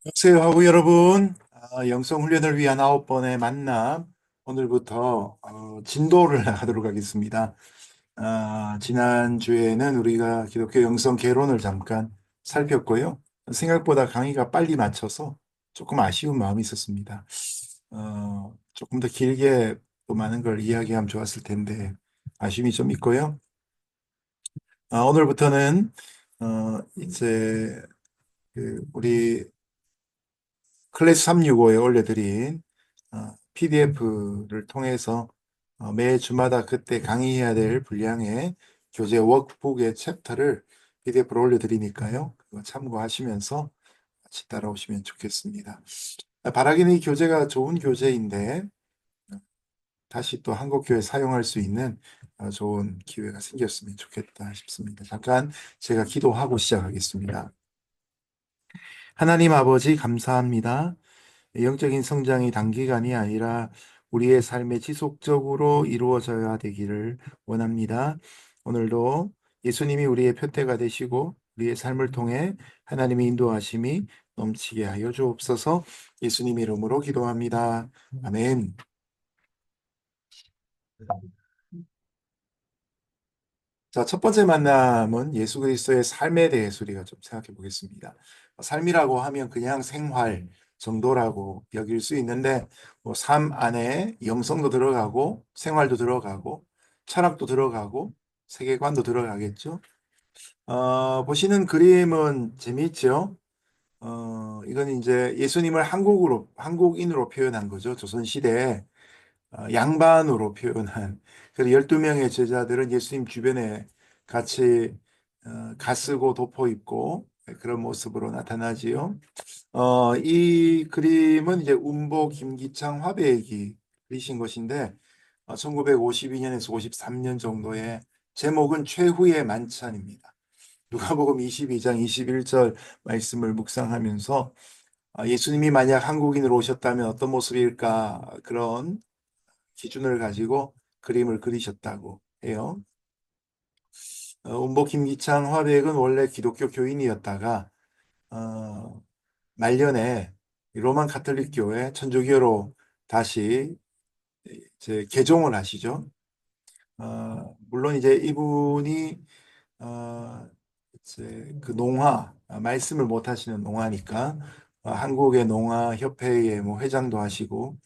안녕하세요, 하고 여러분. 영성 훈련을 위한 9번의 만남. 오늘부터 진도를 하도록 하겠습니다. 지난주에는 우리가 기독교 영성 개론을 잠깐 살폈고요. 생각보다 강의가 빨리 마쳐서 조금 아쉬운 마음이 있었습니다. 조금 더 길게 또 많은 걸 이야기하면 좋았을 텐데 아쉬움이 좀 있고요. 오늘부터는 이제 우리 클래스 365에 올려드린 PDF를 통해서 매 주마다 그때 강의해야 될 분량의 교재 워크북의 챕터를 PDF로 올려드리니까요. 그거 참고하시면서 같이 따라오시면 좋겠습니다. 바라기는 이 교재가 좋은 교재인데 다시 또 한국교회 사용할 수 있는 좋은 기회가 생겼으면 좋겠다 싶습니다. 잠깐 제가 기도하고 시작하겠습니다. 하나님 아버지 감사합니다. 영적인 성장이 단기간이 아니라 우리의 삶에 지속적으로 이루어져야 되기를 원합니다. 오늘도 예수님이 우리의 표대가 되시고 우리의 삶을 통해 하나님의 인도하심이 넘치게 하여 주옵소서. 예수님 이름으로 기도합니다. 아멘. 자, 첫 번째 만남은 예수 그리스도의 삶에 대해서 우리가 좀 생각해 보겠습니다. 삶이라고 하면 그냥 생활 정도라고 여길 수 있는데, 삶 안에 영성도 들어가고, 생활도 들어가고, 철학도 들어가고, 세계관도 들어가겠죠. 보시는 그림은 재미있죠. 이건 이제 예수님을 한국인으로 표현한 거죠. 조선시대에 양반으로 표현한 그래서 12명의 제자들은 예수님 주변에 같이 가쓰고 도포 입고 그런 모습으로 나타나지요. 이 그림은 이제 운보 김기창 화백이 그리신 것인데 1952년에서 53년 정도의 제목은 최후의 만찬입니다. 누가복음 22장 21절 말씀을 묵상하면서 예수님이 만약 한국인으로 오셨다면 어떤 모습일까 그런 기준을 가지고 그림을 그리셨다고 해요. 운보 김기창 화백은 원래 기독교 교인이었다가 어, 말년에 로만 카톨릭 교회 천주교로 다시 이제 개종을 하시죠. 물론 이제 이분이 이제 그 농화 말씀을 못 하시는 농화니까 한국의 농화 협회의 뭐 회장도 하시고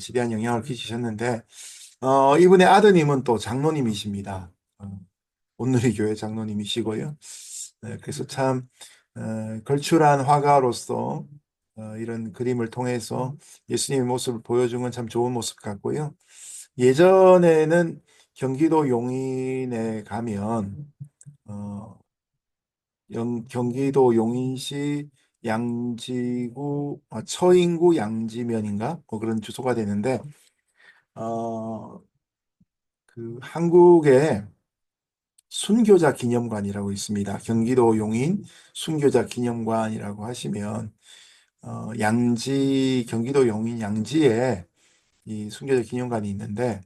지대한 영향을 끼치셨는데 이분의 아드님은 또 장로님이십니다. 온누리교회 장로님이시고요. 네, 그래서 참 걸출한 화가로서 이런 그림을 통해서 예수님의 모습을 보여준 건 참 좋은 모습 같고요. 예전에는 경기도 용인에 가면 어, 경기도 용인시 양지구 처인구 양지면인가 뭐 그런 주소가 되는데 어, 그 한국의 순교자 기념관이라고 있습니다. 경기도 용인 순교자 기념관이라고 하시면 경기도 용인 양지에 이 순교자 기념관이 있는데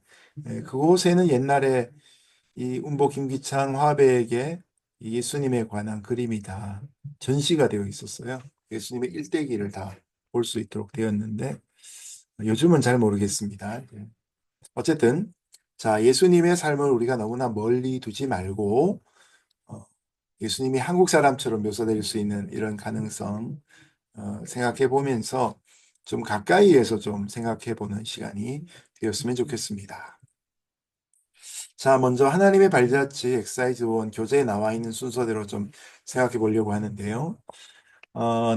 그곳에는 옛날에 이 운보 김기창 화백의 이 예수님에 관한 그림이 다 전시가 되어 있었어요. 예수님의 일대기를 다 볼 수 있도록 되었는데 요즘은 잘 모르겠습니다. 어쨌든 자 예수님의 삶을 우리가 너무나 멀리 두지 말고 어, 예수님이 한국 사람처럼 묘사될 수 있는 이런 가능성 생각해 보면서 좀 가까이에서 좀 생각해 보는 시간이 되었으면 좋겠습니다. 자, 먼저 하나님의 발자취 엑사이즈 원 교재에 나와 있는 순서대로 좀 생각해 보려고 하는데요.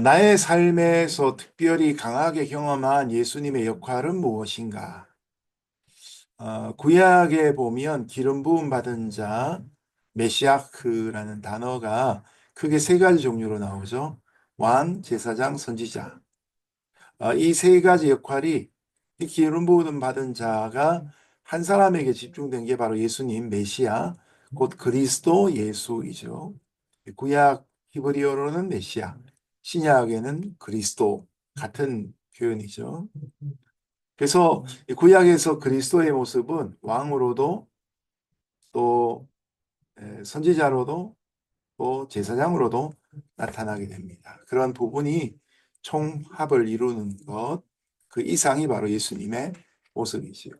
나의 삶에서 특별히 강하게 경험한 예수님의 역할은 무엇인가? 구약에 보면 기름 부음 받은 자, 메시아크라는 단어가 크게 세 가지 종류로 나오죠. 왕, 제사장, 선지자. 이 세 가지 역할이 이 기름 부음 받은 자가 한 사람에게 집중된 게 바로 예수님, 메시아, 곧 그리스도 예수이죠. 구약 히브리어로는 메시아, 신약에는 그리스도 같은 표현이죠. 그래서 구약에서 그리스도의 모습은 왕으로도 또 선지자로도 또 제사장으로도 나타나게 됩니다. 그런 부분이 총합을 이루는 것, 그 이상이 바로 예수님의 모습이지요.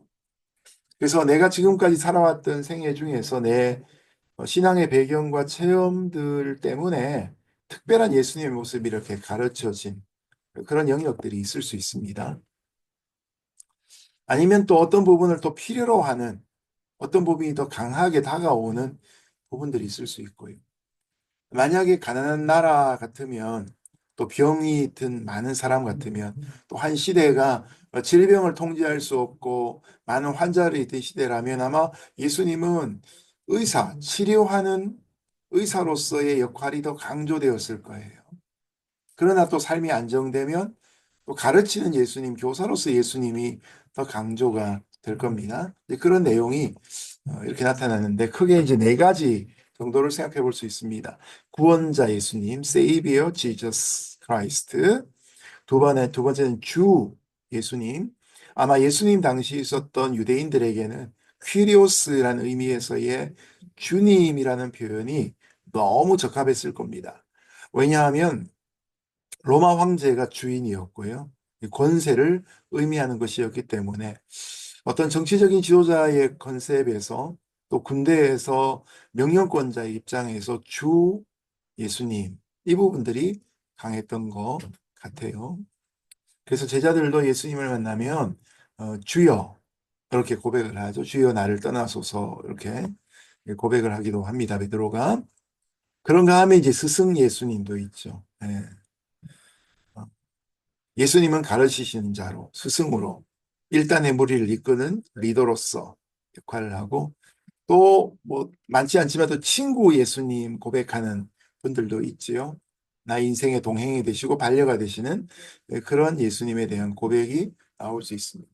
그래서 내가 지금까지 살아왔던 생애 중에서 내 신앙의 배경과 체험들 때문에 특별한 예수님의 모습이 이렇게 가르쳐진 그런 영역들이 있을 수 있습니다. 아니면 또 어떤 부분을 또 필요로 하는 어떤 부분이 더 강하게 다가오는 부분들이 있을 수 있고요. 만약에 가난한 나라 같으면 또 병이 든 많은 사람 같으면 또 한 시대가 질병을 통제할 수 없고 많은 환자를 있던 시대라면 아마 예수님은 치료하는 의사로서의 역할이 더 강조되었을 거예요. 그러나 또 삶이 안정되면 또 가르치는 예수님, 교사로서 예수님이 더 강조가 될 겁니다. 그런 내용이 이렇게 나타나는데 크게 이제 네 가지 정도를 생각해 볼 수 있습니다. 구원자 예수님, Savior Jesus Christ. 두 번째는 주 예수님. 아마 예수님 당시 있었던 유대인들에게는 퀴리오스라는 의미에서의 주님이라는 표현이 너무 적합했을 겁니다. 왜냐하면 로마 황제가 주인이었고요. 권세를 의미하는 것이었기 때문에 어떤 정치적인 지도자의 컨셉에서 또 군대에서 명령권자의 입장에서 주 예수님 이 부분들이 강했던 것 같아요. 그래서 제자들도 예수님을 만나면 주여 이렇게 고백을 하죠. 주여 나를 떠나소서 이렇게 고백을 하기도 합니다. 베드로가. 그런가 하면 이제 스승 예수님도 있죠. 예. 예수님은 가르치시는 자로, 스승으로 일단의 무리를 이끄는 리더로서 역할을 하고 또 뭐 많지 않지만 또 친구 예수님 고백하는 분들도 있지요. 나 인생의 동행이 되시고 반려가 되시는 그런 예수님에 대한 고백이 나올 수 있습니다.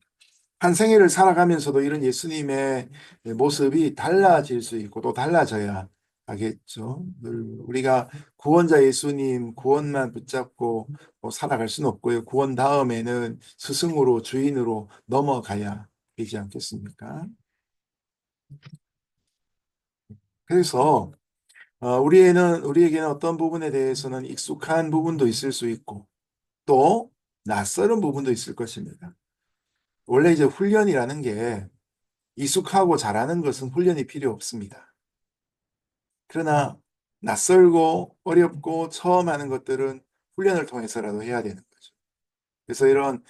한 생애를 살아가면서도 이런 예수님의 모습이 달라질 수 있고 또 달라져야 하겠죠. 늘 우리가 구원자 예수님 구원만 붙잡고 살아갈 수는 없고요. 구원 다음에는 스승으로 주인으로 넘어가야 되지 않겠습니까? 그래서 우리에게는 어떤 부분에 대해서는 익숙한 부분도 있을 수 있고 또 낯설은 부분도 있을 것입니다. 원래 이제 훈련이라는 게 익숙하고 잘하는 것은 훈련이 필요 없습니다. 그러나 낯설고 어렵고 처음 하는 것들은 훈련을 통해서라도 해야 되는 거죠. 그래서 이런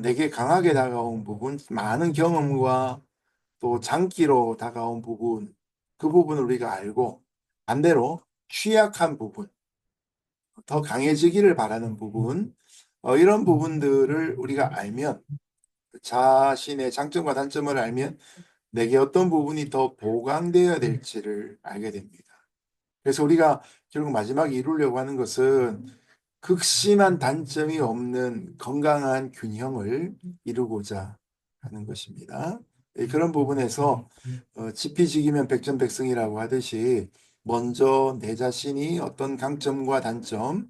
내게 강하게 다가온 부분, 많은 경험과 또 장기로 다가온 부분, 그 부분을 우리가 알고 반대로 취약한 부분, 더 강해지기를 바라는 부분, 이런 부분들을 우리가 알면 자신의 장점과 단점을 알면 내게 어떤 부분이 더 보강되어야 될지를 알게 됩니다. 그래서 우리가 결국 마지막에 이루려고 하는 것은 극심한 단점이 없는 건강한 균형을 이루고자 하는 것입니다. 그런 부분에서 지피지기면 백전백승이라고 하듯이 먼저 내 자신이 어떤 강점과 단점,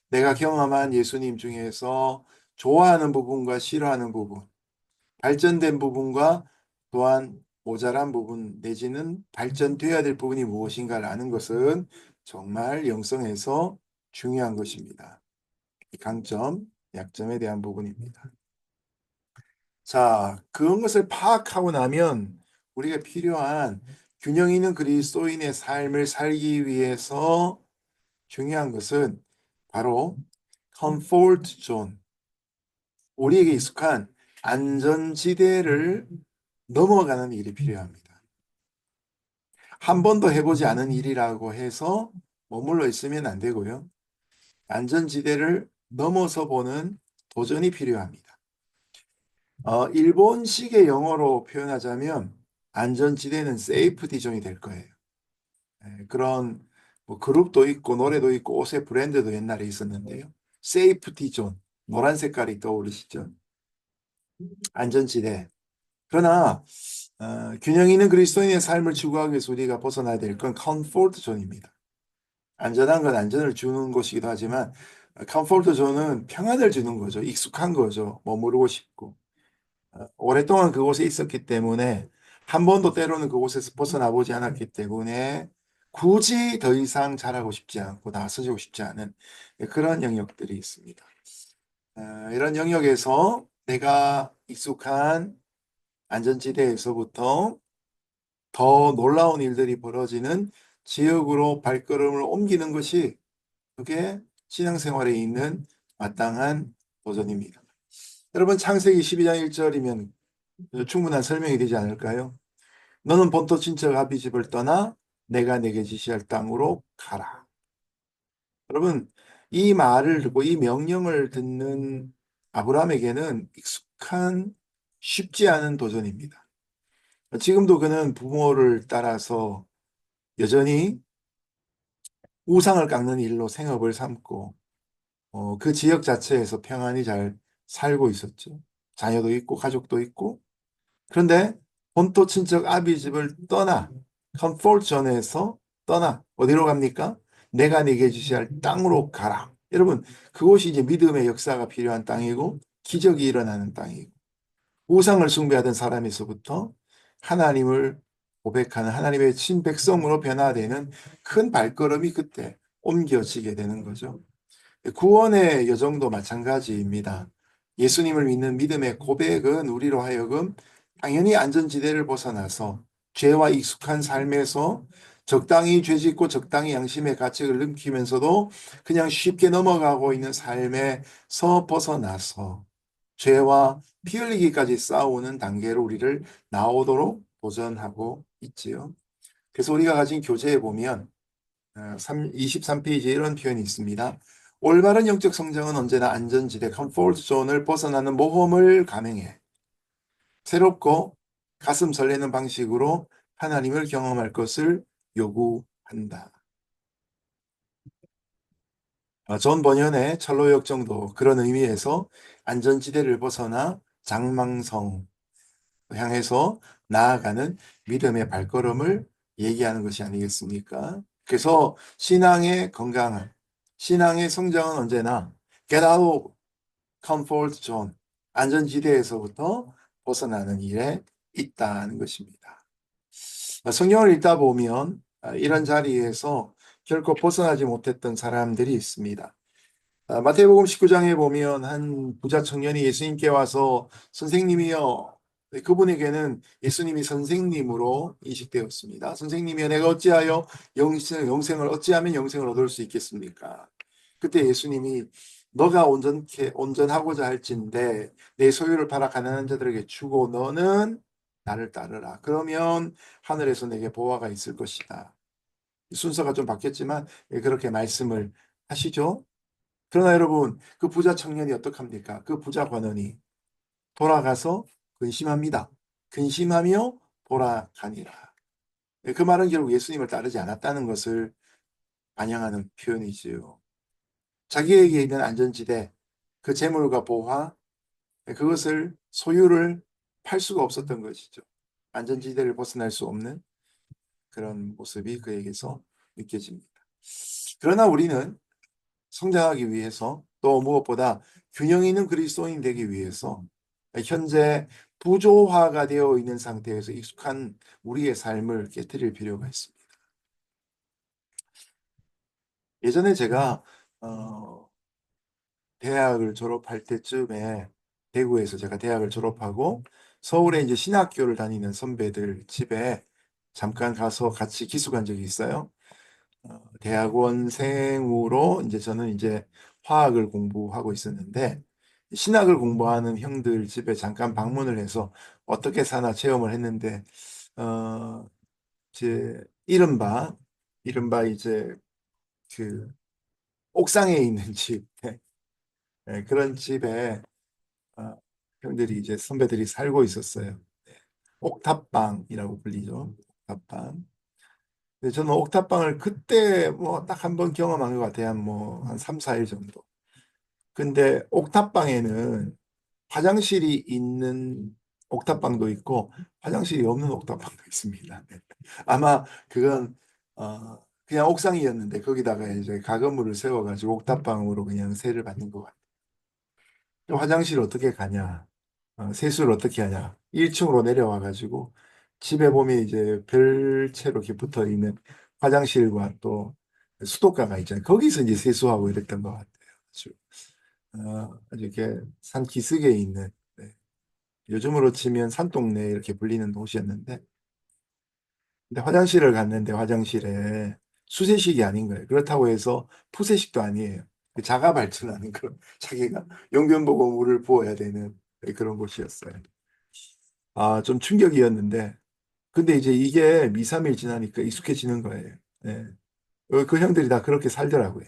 내가 경험한 예수님 중에서 좋아하는 부분과 싫어하는 부분, 발전된 부분과 또한 모자란 부분 내지는 발전되어야 될 부분이 무엇인가를 아는 것은 정말 영성에서 중요한 것입니다. 강점, 약점에 대한 부분입니다. 자, 그런 것을 파악하고 나면 우리가 필요한 균형 있는 그리스도인의 삶을 살기 위해서 중요한 것은 바로 comfort zone, 우리에게 익숙한 안전지대를 넘어가는 일이 필요합니다. 한 번도 해보지 않은 일이라고 해서 머물러 있으면 안 되고요. 안전지대를 넘어서 보는 도전이 필요합니다. 일본식의 영어로 표현하자면 안전지대는 세이프티 존이 될 거예요. 그런 뭐 그룹도 있고 노래도 있고 옷의 브랜드도 옛날에 있었는데요. 세이프티 존, 노란 색깔이 떠오르시죠? 안전지대. 그러나 균형 있는 그리스도인의 삶을 추구하기 위해서 우리가 벗어나야 될 건 컴포트 존입니다. 안전한 건 안전을 주는 것이기도 하지만 컴포트 존은 평안을 주는 거죠. 익숙한 거죠. 머무르고 싶고. 오랫동안 그곳에 있었기 때문에 한 번도 때로는 그곳에서 벗어나 보지 않았기 때문에 굳이 더 이상 잘하고 싶지 않고 나서지고 싶지 않은 그런 영역들이 있습니다. 이런 영역에서 내가 익숙한 안전지대에서부터 더 놀라운 일들이 벌어지는 지역으로 발걸음을 옮기는 것이 그게 신앙생활에 있는 마땅한 도전입니다. 여러분 창세기 12장 1절이면 충분한 설명이 되지 않을까요? 너는 본토 친척 아비 집을 떠나 내가 내게 지시할 땅으로 가라. 여러분 이 말을 듣고 이 명령을 듣는 아브라함에게는 익숙한 쉽지 않은 도전입니다. 지금도 그는 부모를 따라서 여전히 우상을 깎는 일로 생업을 삼고 그 지역 자체에서 평안히 잘 살고 있었죠. 자녀도 있고 가족도 있고. 그런데 본토 친척 아비 집을 떠나 컴포트 존에서 떠나 어디로 갑니까? 내가 네게 지시할 땅으로 가라. 여러분 그곳이 이제 믿음의 역사가 필요한 땅이고 기적이 일어나는 땅이고 우상을 숭배하던 사람에서부터 하나님을 고백하는 하나님의 친백성으로 변화되는 큰 발걸음이 그때 옮겨지게 되는 거죠. 구원의 여정도 마찬가지입니다. 예수님을 믿는 믿음의 고백은 우리로 하여금 당연히 안전지대를 벗어나서 죄와 익숙한 삶에서 적당히 죄짓고 적당히 양심의 가책을 넘기면서도 그냥 쉽게 넘어가고 있는 삶에서 벗어나서 죄와 피 흘리기까지 싸우는 단계로 우리를 나오도록 도전하고 있지요. 그래서 우리가 가진 교재에 보면 23페이지에 이런 표현이 있습니다. 올바른 영적 성장은 언제나 안전지대, 컴포트 존을 벗어나는 모험을 감행해 새롭고 가슴 설레는 방식으로 하나님을 경험할 것을 요구한다. 존 번연의 철로역 정도 그런 의미에서 안전지대를 벗어나 장망성 향해서 나아가는 믿음의 발걸음을 얘기하는 것이 아니겠습니까? 그래서 신앙의 건강은, 신앙의 성장은 언제나 get out of comfort zone, 안전지대에서부터 벗어나는 일에 있다는 것입니다. 성경을 읽다 보면 이런 자리에서 결코 벗어나지 못했던 사람들이 있습니다. 마태복음 19장에 보면 한 부자 청년이 예수님께 와서 선생님이여, 그분에게는 예수님이 선생님으로 인식되었습니다. 선생님이여, 내가 어찌하여 영생을 어찌하면 영생을 얻을 수 있겠습니까? 그때 예수님이 너가 온전하고자 할진대 내 소유를 팔아 가난한 자들에게 주고 너는 나를 따르라. 그러면 하늘에서 내게 보화가 있을 것이다. 순서가 좀 바뀌었지만 그렇게 말씀을 하시죠. 그러나 여러분, 그 부자 청년이 어떡합니까? 그 부자 관원이 돌아가서 근심합니다. 근심하며 돌아가니라. 그 말은 결국 예수님을 따르지 않았다는 것을 반영하는 표현이지요. 자기에게 있는 안전지대, 그 재물과 보화, 그것을 소유를 팔 수가 없었던 것이죠. 안전지대를 벗어날 수 없는 그런 모습이 그에게서 느껴집니다. 그러나 우리는 성장하기 위해서 또 무엇보다 균형 있는 그리스도인 되기 위해서 현재 부조화가 되어 있는 상태에서 익숙한 우리의 삶을 깨뜨릴 필요가 있습니다. 예전에 제가 대학을 졸업할 때쯤에 대구에서 제가 대학을 졸업하고 서울에 이제 신학교를 다니는 선배들 집에 잠깐 가서 같이 기숙한 적이 있어요. 대학원생으로 이제 저는 이제 화학을 공부하고 있었는데 신학을 공부하는 형들 집에 잠깐 방문을 해서 어떻게 사나 체험을 했는데 어 이제 이른바 이제 그 옥상에 있는 집 그런 집에 어, 형들이 이제 선배들이 살고 있었어요. 네. 옥탑방이라고 불리죠. 옥탑방. 근데 저는 옥탑방을 그때 뭐 딱 한 번 경험한 것 같아요. 한 3, 4일 정도. 근데 옥탑방에는 화장실이 있는 옥탑방도 있고 화장실이 없는 옥탑방도 있습니다. 네. 아마 그건 그냥 옥상이었는데 거기다가 이제 가건물을 세워가지고 옥탑방으로 그냥 세를 받는 것 같아요. 화장실 어떻게 가냐? 세수를 어떻게 하냐? 1층으로 내려와가지고 집에 보면 이제 별채로 이렇게 붙어 있는 화장실과 또 수도가가 있잖아요. 거기서 이제 세수하고 이랬던 것 같아요. 아주 이렇게 산 기슭에 있는, 네, 요즘으로 치면 산동네 이렇게 불리는 도시였는데, 근데 화장실을 갔는데 화장실에 수세식이 아닌 거예요. 그렇다고 해서 푸세식도 아니에요. 그 자가 발전하는 그런 자기가 용변 보고 물을 부어야 되는 그런 곳이었어요. 좀 충격이었는데, 근데 이제 이게 2, 3일 지나니까 익숙해지는 거예요. 예. 그 형들이 다 그렇게 살더라고요.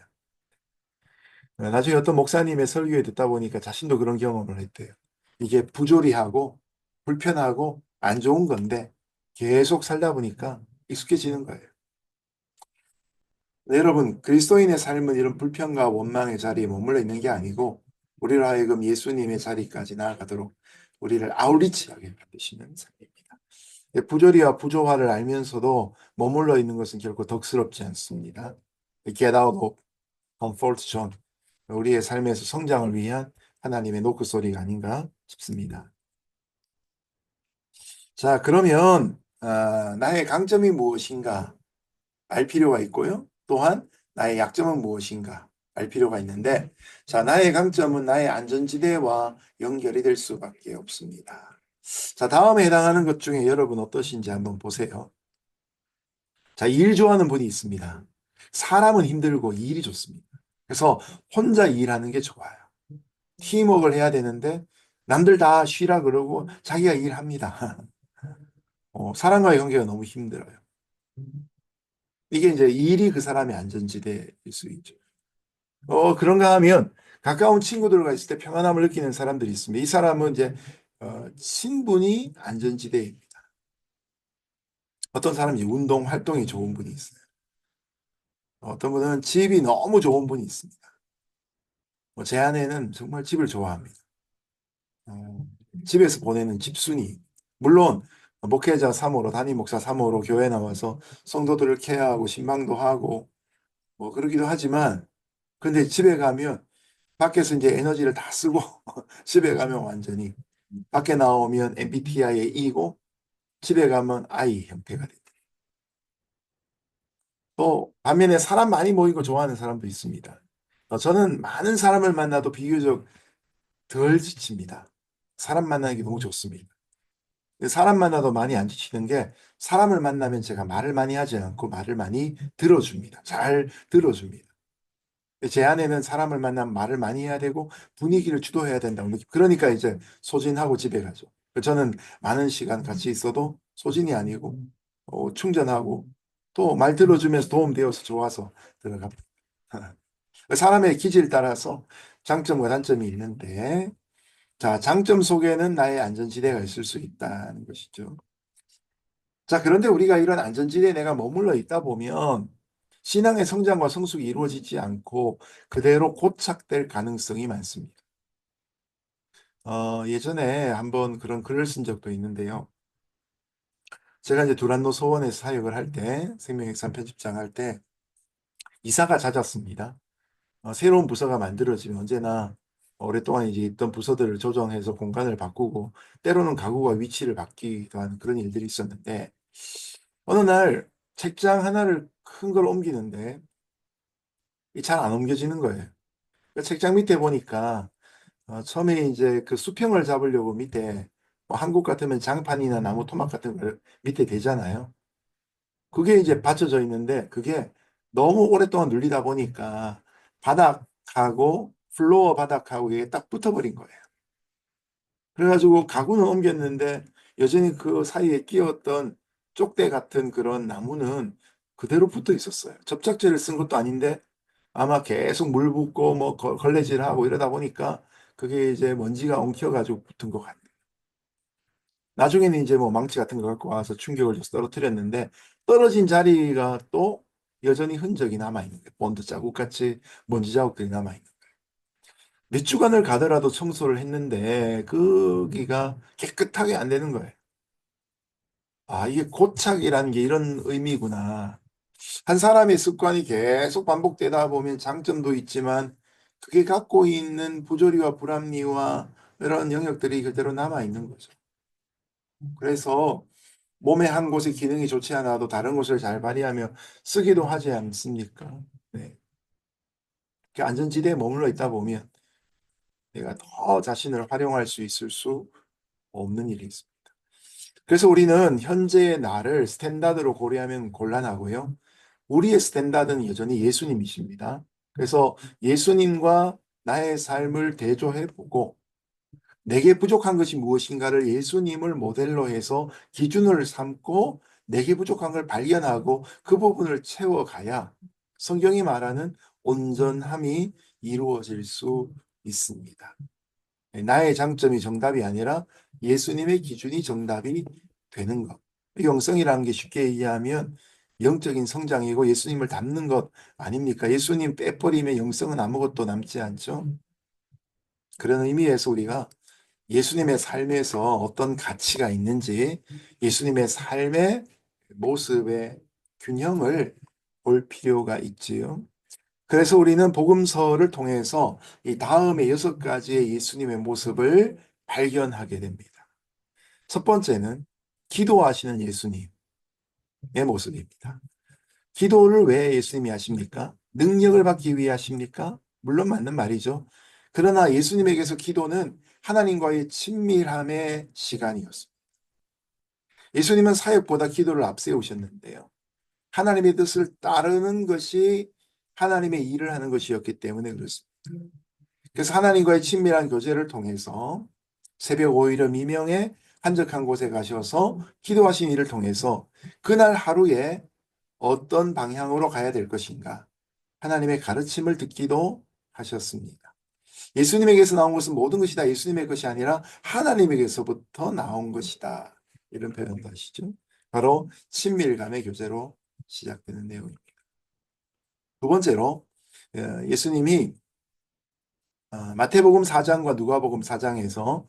나중에 어떤 목사님의 설교에 듣다 보니까 자신도 그런 경험을 했대요. 이게 부조리하고 불편하고 안 좋은 건데 계속 살다 보니까 익숙해지는 거예요. 네, 여러분, 그리스도인의 삶은 이런 불평과 원망의 자리에 머물러 있는 게 아니고 우리를 하여금 예수님의 자리까지 나아가도록 우리를 아울리치하게 만드시는 삶입니다. 부조리와 부조화를 알면서도 머물러 있는 것은 결코 덕스럽지 않습니다. Get out of comfort zone. 우리의 삶에서 성장을 위한 하나님의 노크소리가 아닌가 싶습니다. 자, 그러면 나의 강점이 무엇인가 알 필요가 있고요. 또한 나의 약점은 무엇인가 알 필요가 있는데, 자, 나의 강점은 나의 안전지대와 연결이 될 수밖에 없습니다. 자, 다음에 해당하는 것 중에 여러분 어떠신지 한번 보세요. 자, 일 좋아하는 분이 있습니다. 사람은 힘들고 일이 좋습니다. 그래서 혼자 일하는 게 좋아요. 팀워크를 해야 되는데 남들 다 쉬라 그러고 자기가 일합니다. 사람과의 관계가 너무 힘들어요. 이게 이제 일이 그 사람의 안전지대일 수 있죠. 그런가 하면 가까운 친구들과 있을 때 평안함을 느끼는 사람들이 있습니다. 이 사람은 이제 친분이 안전지대입니다. 어떤 사람은 이제 운동 활동이 좋은 분이 있어요. 어떤 분은 집이 너무 좋은 분이 있습니다. 제 아내는 정말 집을 좋아합니다. 어, 집에서 보내는 집순이. 물론 목회자 3호로 담임 목사 3호로 교회 나와서 성도들을 케어하고 신방도 하고 뭐 그러기도 하지만, 근데 집에 가면 밖에서 이제 에너지를 다 쓰고 집에 가면 완전히, 밖에 나오면 MBTI에 E고 집에 가면 I 형태가 된다. 또 반면에 사람 많이 모이고 좋아하는 사람도 있습니다. 저는 많은 사람을 만나도 비교적 덜 지칩니다. 사람 만나는 게 너무 좋습니다. 사람 만나도 많이 안 지치는 게, 사람을 만나면 제가 말을 많이 하지 않고 말을 많이 들어줍니다. 잘 들어줍니다. 제 안에는 사람을 만나면 말을 많이 해야 되고 분위기를 주도해야 된다고 느끼. 그러니까 이제 소진하고 집에 가죠. 저는 많은 시간 같이 있어도 소진이 아니고 충전하고 또 말 들어주면서 도움되어서 좋아서 들어갑니다. 사람의 기질 따라서 장점과 단점이 있는데, 자, 장점 속에는 나의 안전지대가 있을 수 있다는 것이죠. 자, 그런데 우리가 이런 안전지대에 내가 머물러 있다 보면 신앙의 성장과 성숙이 이루어지지 않고 그대로 고착될 가능성이 많습니다. 예전에 한번 그런 글을 쓴 적도 있는데요. 제가 이제 두란노 소원에서 사역을 할 때, 생명획산 편집장 할 때 이사가 잦았습니다. 새로운 부서가 만들어지면 언제나 오랫동안 이제 있던 부서들을 조정해서 공간을 바꾸고 때로는 가구가 위치를 바뀌기도 하는 그런 일들이 있었는데, 어느 날 책장 하나를 큰 걸 옮기는데 잘 안 옮겨지는 거예요. 그 책장 밑에 보니까 처음에 이제 그 수평을 잡으려고 밑에 뭐 한국 같으면 장판이나 나무 토막 같은 걸 밑에 대잖아요. 그게 이제 받쳐져 있는데 그게 너무 오랫동안 눌리다 보니까 바닥하고 플로어 바닥하고 이게 딱 붙어버린 거예요. 그래가지고 가구는 옮겼는데 여전히 그 사이에 끼었던 쪽대 같은 그런 나무는 그대로 붙어 있었어요. 접착제를 쓴 것도 아닌데 아마 계속 물 붓고 뭐 걸레질하고 이러다 보니까 그게 이제 먼지가 엉켜가지고 붙은 것 같아요. 나중에는 이제 뭐 망치 같은 거 갖고 와서 충격을 줘서 떨어뜨렸는데, 떨어진 자리가 또 여전히 흔적이 남아있는 거예요. 본드 자국같이 먼지 자국들이 남아있는 거예요. 몇 주간을 가더라도 청소를 했는데 거기가 깨끗하게 안 되는 거예요. 이게 고착이라는 게 이런 의미구나. 한 사람의 습관이 계속 반복되다 보면 장점도 있지만 그게 갖고 있는 부조리와 불합리와 이런 영역들이 그대로 남아 있는 거죠. 그래서 몸의 한 곳의 기능이 좋지 않아도 다른 곳을 잘 발휘하며 쓰기도 하지 않습니까? 네. 그 안전지대에 머물러 있다 보면 내가 더 자신을 활용할 수 있을 수 없는 일이 있습니다. 그래서 우리는 현재의 나를 스탠다드로 고려하면 곤란하고요. 우리의 스탠다드는 여전히 예수님이십니다. 그래서 예수님과 나의 삶을 대조해 보고 내게 부족한 것이 무엇인가를 예수님을 모델로 해서 기준을 삼고 내게 부족한 걸 발견하고 그 부분을 채워가야 성경이 말하는 온전함이 이루어질 수 있습니다. 나의 장점이 정답이 아니라 예수님의 기준이 정답이 되는 것. 영성이라는 게 쉽게 얘기하면 영적인 성장이고 예수님을 닮는 것 아닙니까? 예수님 빼버리면 영성은 아무것도 남지 않죠. 그런 의미에서 우리가 예수님의 삶에서 어떤 가치가 있는지 예수님의 삶의 모습의 균형을 볼 필요가 있지요. 그래서 우리는 복음서를 통해서 이 다음의 6가지의 예수님의 모습을 발견하게 됩니다. 첫 번째는 기도하시는 예수님의 모습입니다. 기도를 왜 예수님이 하십니까? 능력을 받기 위해 하십니까? 물론 맞는 말이죠. 그러나 예수님에게서 기도는 하나님과의 친밀함의 시간이었습니다. 예수님은 사역보다 기도를 앞세우셨는데요. 하나님의 뜻을 따르는 것이 하나님의 일을 하는 것이었기 때문에 그렇습니다. 그래서 하나님과의 친밀한 교제를 통해서 새벽 오히려 미명에 한적한 곳에 가셔서 기도하신 일을 통해서 그날 하루에 어떤 방향으로 가야 될 것인가 하나님의 가르침을 듣기도 하셨습니다. 예수님에게서 나온 것은 모든 것이 다 예수님의 것이 아니라 하나님에게서부터 나온 것이다. 이런 표현도 하시죠. 바로 친밀감의 교제로 시작되는 내용입니다. 두 번째로 예수님이 마태복음 4장과 누가복음 4장에서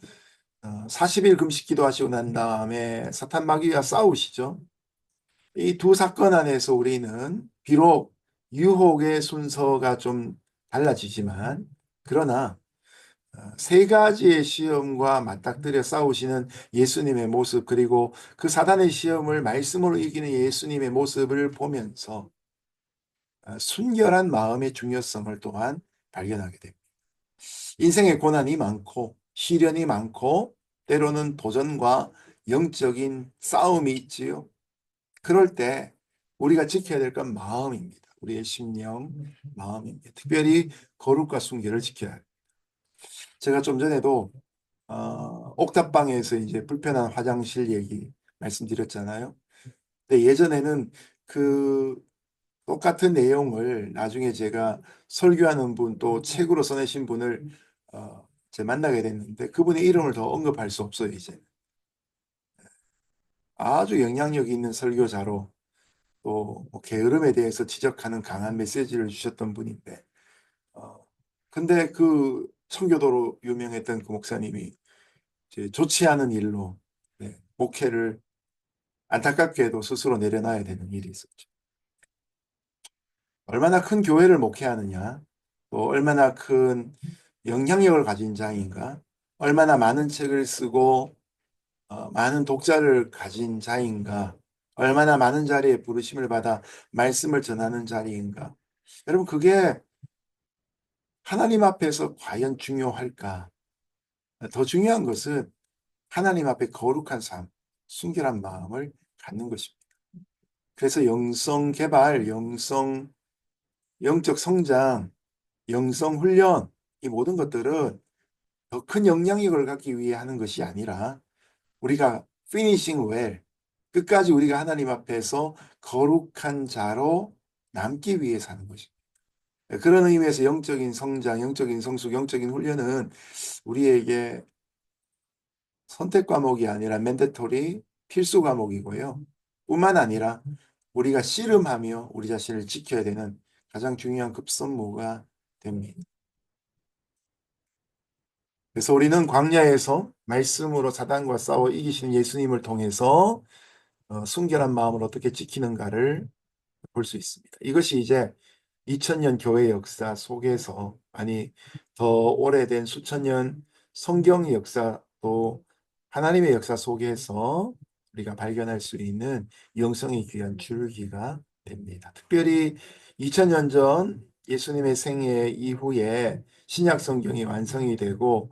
40일 금식 기도하시고 난 다음에 사탄 마귀와 싸우시죠. 이 두 사건 안에서 우리는 비록 유혹의 순서가 좀 달라지지만 그러나 세 가지의 시험과 맞닥뜨려 싸우시는 예수님의 모습 그리고 그 사단의 시험을 말씀으로 이기는 예수님의 모습을 보면서 순결한 마음의 중요성을 또한 발견하게 됩니다. 인생의 고난이 많고 시련이 많고 때로는 도전과 영적인 싸움이 있지요. 그럴 때 우리가 지켜야 될 건 마음입니다. 우리의 심령, 마음입니다. 특별히 거룩과 순결을 지켜야 합니다. 제가 좀 전에도 옥탑방에서 이제 불편한 화장실 얘기 말씀드렸잖아요. 근데 예전에는 그 똑같은 내용을 나중에 제가 설교하는 분 또 책으로 써내신 분을 제 만나게 됐는데 그분의 이름을 더 언급할 수 없어요, 이제. 아주 영향력 있는 설교자로 또뭐 게으름에 대해서 지적하는 강한 메시지를 주셨던 분인데 근데 그 청교도로 유명했던 그 목사님이 이제 좋지 않은 일로 목회를 안타깝게도 스스로 내려놔야 되는 일이 있었죠. 얼마나 큰 교회를 목회하느냐, 또 얼마나 큰 영향력을 가진 자인가, 얼마나 많은 책을 쓰고 많은 독자를 가진 자인가, 얼마나 많은 자리에 부르심을 받아 말씀을 전하는 자리인가. 여러분, 그게 하나님 앞에서 과연 중요할까? 더 중요한 것은 하나님 앞에 거룩한 삶, 순결한 마음을 갖는 것입니다. 그래서 영성 개발, 영적 성장, 영성 훈련, 이 모든 것들은 더 큰 영향력을 갖기 위해 하는 것이 아니라 우리가 finishing well, 끝까지 우리가 하나님 앞에서 거룩한 자로 남기 위해 사는 것입니다. 그런 의미에서 영적인 성장, 영적인 성숙, 영적인 훈련은 우리에게 선택 과목이 아니라 맨데토리 필수 과목이고요. 뿐만 아니라 우리가 씨름하며 우리 자신을 지켜야 되는 가장 중요한 급선무가 됩니다. 그래서 우리는 광야에서 말씀으로 사단과 싸워 이기시는 예수님을 통해서 순결한 마음을 어떻게 지키는가를 볼 수 있습니다. 이것이 이제 2000년 교회 역사 속에서 아니 더 오래된 수천 년 성경의 역사 또 하나님의 역사 속에서 우리가 발견할 수 있는 영성의 귀한 줄기가 됩니다. 특별히 2000년 전 예수님의 생애 이후에 신약 성경이 완성이 되고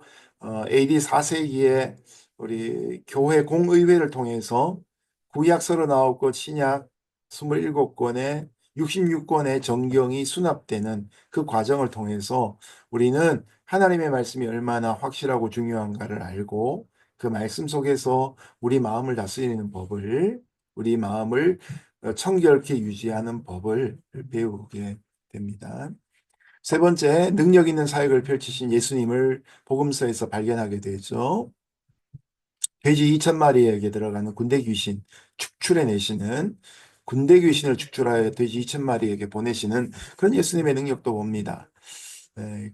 AD 4세기에 우리 교회 공의회를 통해서 구약 39권, 신약 27권의 66권의 정경이 수납되는 그 과정을 통해서 우리는 하나님의 말씀이 얼마나 확실하고 중요한가를 알고 그 말씀 속에서 우리 마음을 다스리는 법을, 우리 마음을 청결케 유지하는 법을 배우게 됩니다. 세 번째, 능력 있는 사역을 펼치신 예수님을 복음서에서 발견하게 되죠. 돼지 2,000마리에게 들어가는 군대 귀신 축출해내시는, 군대 귀신을 축출하여 돼지 2,000마리에게 보내시는 그런 예수님의 능력도 봅니다.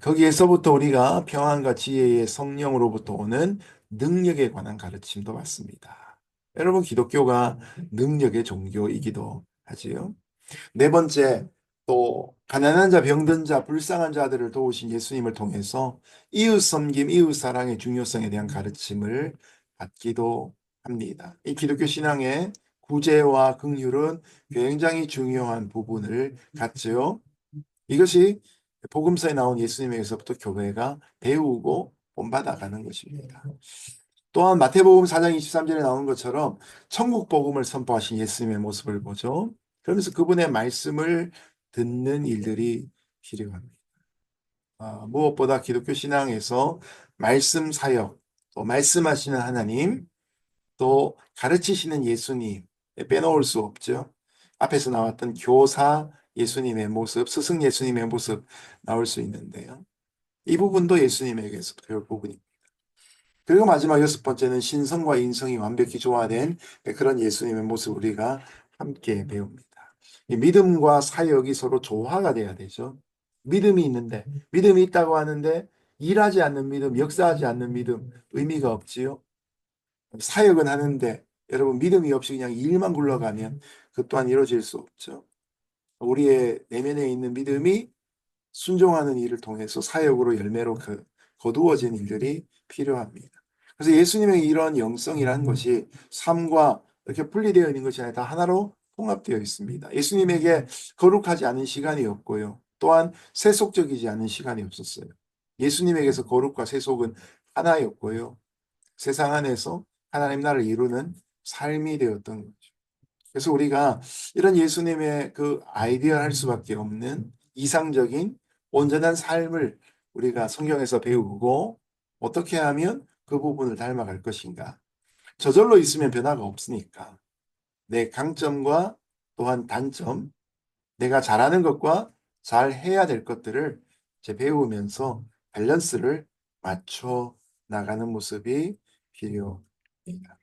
거기에서부터 우리가 평안과 지혜의 성령으로부터 오는 능력에 관한 가르침도 받습니다. 여러분, 기독교가 능력의 종교이기도 하지요. 네 번째, 또 가난한 자, 병든 자, 불쌍한 자들을 도우신 예수님을 통해서 이웃 섬김, 이웃 사랑의 중요성에 대한 가르침을 받기도 합니다. 이 기독교 신앙의 구제와 긍휼은 굉장히 중요한 부분을 갖지요. 이것이 복음서에 나온 예수님에게서부터 교회가 배우고 본받아가는 것입니다. 또한 마태복음 4장 23절에 나온 것처럼 천국 복음을 선포하신 예수님의 모습을 보죠. 그러면서 그분의 말씀을 듣는 일들이 필요합니다. 무엇보다 기독교 신앙에서 말씀 사역, 또 말씀하시는 하나님, 또 가르치시는 예수님 빼놓을 수 없죠. 앞에서 나왔던 교사 예수님의 모습, 스승 예수님의 모습 나올 수 있는데요. 이 부분도 예수님에게서 배울 부분입니다. 그리고 마지막 여섯 번째는 신성과 인성이 완벽히 조화된 그런 예수님의 모습 우리가 함께 배웁니다. 이 믿음과 사역이 서로 조화가 돼야 되죠. 믿음이 있는데, 믿음이 있다고 하는데 일하지 않는 믿음, 역사하지 않는 믿음 의미가 없지요. 사역은 하는데 여러분 믿음이 없이 그냥 일만 굴러가면 그 또한 이루어질 수 없죠. 우리의 내면에 있는 믿음이 순종하는 일을 통해서 사역으로 열매로 거두어진 일들이 필요합니다. 그래서 예수님의 이런 영성이라는 것이 삶과 이렇게 분리되어 있는 것이 아니라 다 하나로 통합되어 있습니다. 예수님에게 거룩하지 않은 시간이 없고요. 또한 세속적이지 않은 시간이 없었어요. 예수님에게서 거룩과 세속은 하나였고요. 세상 안에서 하나님 나라를 이루는 삶이 되었던 거죠. 그래서 우리가 이런 예수님의 그 아이디어할 수밖에 없는 이상적인 온전한 삶을 우리가 성경에서 배우고 어떻게 하면 그 부분을 닮아갈 것인가. 저절로 있으면 변화가 없으니까 내 강점과 또한 단점, 내가 잘하는 것과 잘 해야 될 것들을 이제 배우면서 밸런스를 맞춰 나가는 모습이 필요합니다.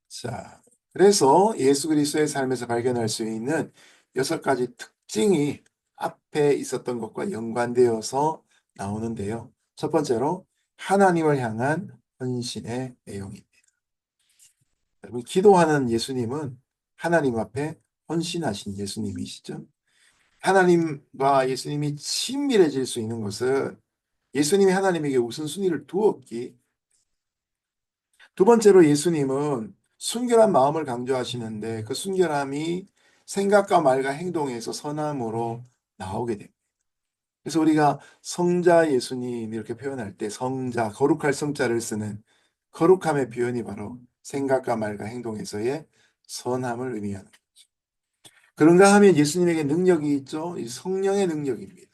자, 그래서 예수 그리스도의 삶에서 발견할 수 있는 여섯 가지 특징이 앞에 있었던 것과 연관되어서 나오는데요. 첫 번째로 하나님을 향한 헌신의 내용입니다. 여러분, 기도하는 예수님은 하나님 앞에 헌신하신 예수님이시죠. 하나님과 예수님이 친밀해질 수 있는 것은 예수님이 하나님에게 우선순위를 두었기. 두 번째로 예수님은 순결한 마음을 강조하시는데 그 순결함이 생각과 말과 행동에서 선함으로 나오게 됩니다. 그래서 우리가 성자 예수님 이렇게 표현할 때 성자, 거룩할 성자를 쓰는 거룩함의 표현이 바로 생각과 말과 행동에서의 선함을 의미하는 거죠. 그런가 하면 예수님에게 능력이 있죠. 이 성령의 능력입니다.